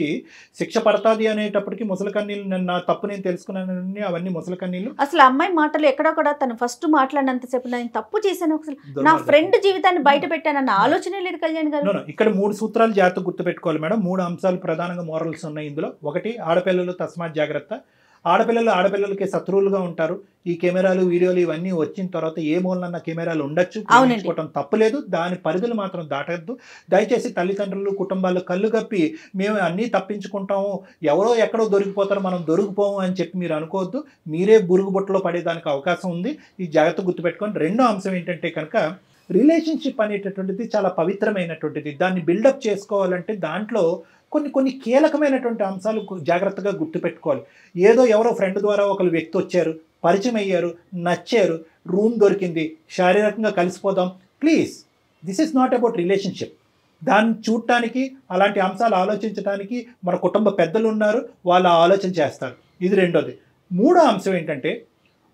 శిక్ష పడతాది అనేటప్పటికి ముసలి కన్నీళ్ళు, నా తప్పు నేను తెలుసుకున్నానని అవన్నీ ముసలి కన్నీళ్ళు. అసలు అమ్మాయి మాటలు ఎక్కడో కూడా తను ఫస్ట్ మాట్లాడినంతసేపు నేను తప్పు చేశాను, నా ఫ్రెండ్ జీవితాన్ని బయట పెట్టానన్న ఆలోచనే లేదు కళ్యాణ్ గారు. ఇక్కడ 3 సూత్రాలు జాగ్రత్త గుర్తుపెట్టుకోవాలి మేడం. 3 అంశాలు ప్రధానంగా మోరల్స్ ఉన్నాయి ఇందులో. ఒకటి, ఆడపిల్లలు తస్మాత్ జాగ్రత్త. ఆడపిల్లలకి శత్రువులుగా ఉంటారు. ఈ కెమెరాలు వీడియోలు ఇవన్నీ వచ్చిన తర్వాత ఏ మూలనన్న కెమెరాలు ఉండొచ్చు, ప్రేమించుకోవటం తప్పులేదు. దాని పరిధులు మాత్రం దాటద్దు. దయచేసి తల్లిదండ్రులు, కుటుంబాలు కళ్ళు కప్పి మేము అన్నీ తప్పించుకుంటాము, ఎవరో ఎక్కడో దొరికిపోతారో మనం దొరికిపోము అని చెప్పి మీరు అనుకోవద్దు. మీరే బురుగు బుట్టలో పడేదానికి అవకాశం ఉంది. ఈ జాగ్రత్త గుర్తుపెట్టుకోండి. రెండో అంశం ఏంటంటే కనుక రిలేషన్షిప్ అనేటటువంటిది చాలా పవిత్రమైనటువంటిది. దాన్ని బిల్డప్ చేసుకోవాలంటే దాంట్లో కొన్ని కీలకమైనటువంటి అంశాలు జాగ్రత్తగా గుర్తుపెట్టుకోవాలి. ఏదో ఎవరో ఫ్రెండ్ ద్వారా ఒకరు వ్యక్తి వచ్చారు, పరిచయం అయ్యారు, నచ్చారు, రూమ్ దొరికింది, శారీరకంగా కలిసిపోదాం. Please, this is not about relationship. దాన్ని చూడటానికి, అలాంటి అంశాలు ఆలోచించడానికి మన కుటుంబ పెద్దలు ఉన్నారు, వాళ్ళు ఆలోచన చేస్తారు. ఇది రెండోది. మూడో అంశం ఏంటంటే,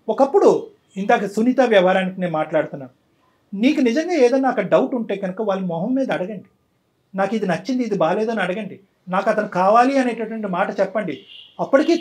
ఒకప్పుడు ఇందాక సునీత వ్యవహారానికి నేను మాట్లాడుతున్నాను. నీకు నిజంగా ఏదైనా అక్కడ డౌట్ ఉంటే కనుక వాళ్ళ మొహం మీద అడగండి. నాకు ఇది నచ్చింది, ఇది బాగాలేదని అడగండి. నాకు అతను కావాలి అనేటటువంటి మాట చెప్పండి. అప్పటికీ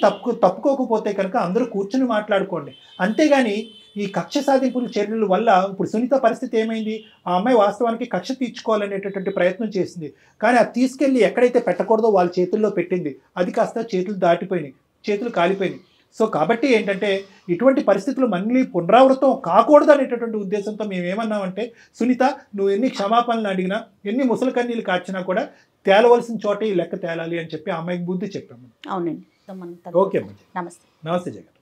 తప్పుకోకపోతే కనుక అందరూ కూర్చుని మాట్లాడుకోండి. అంతేగాని ఈ కక్ష సాధింపుల చర్యల వల్ల ఇప్పుడు సునీత పరిస్థితి ఏమైంది? ఆ అమ్మాయి వాస్తవానికి కక్ష తీర్చుకోవాలనేటటువంటి ప్రయత్నం చేసింది. కానీ అది తీసుకెళ్ళి ఎక్కడైతే పెట్టకూడదో వాళ్ళ చేతుల్లో పెట్టింది. అది కాస్త చేతులు దాటిపోయినాయి, చేతులు కాలిపోయినాయి. సో కాబట్టి ఏంటంటే ఇటువంటి పరిస్థితులు మళ్ళీ పునరావృతం కాకూడదు అనేటటువంటి ఉద్దేశంతో మేము ఏమన్నామంటే, సునీత నువ్వు ఎన్ని క్షమాపణలు అడిగినా, ఎన్ని ముసలి కన్నీళ్ళు కార్చినా కూడా తేలవలసిన చోట ఈ లెక్క తేలాలి అని చెప్పి అమ్మాయికి బుద్ధి చెప్పాము. అవునండి. ఓకే, నమస్తే. నమస్తే జగన్.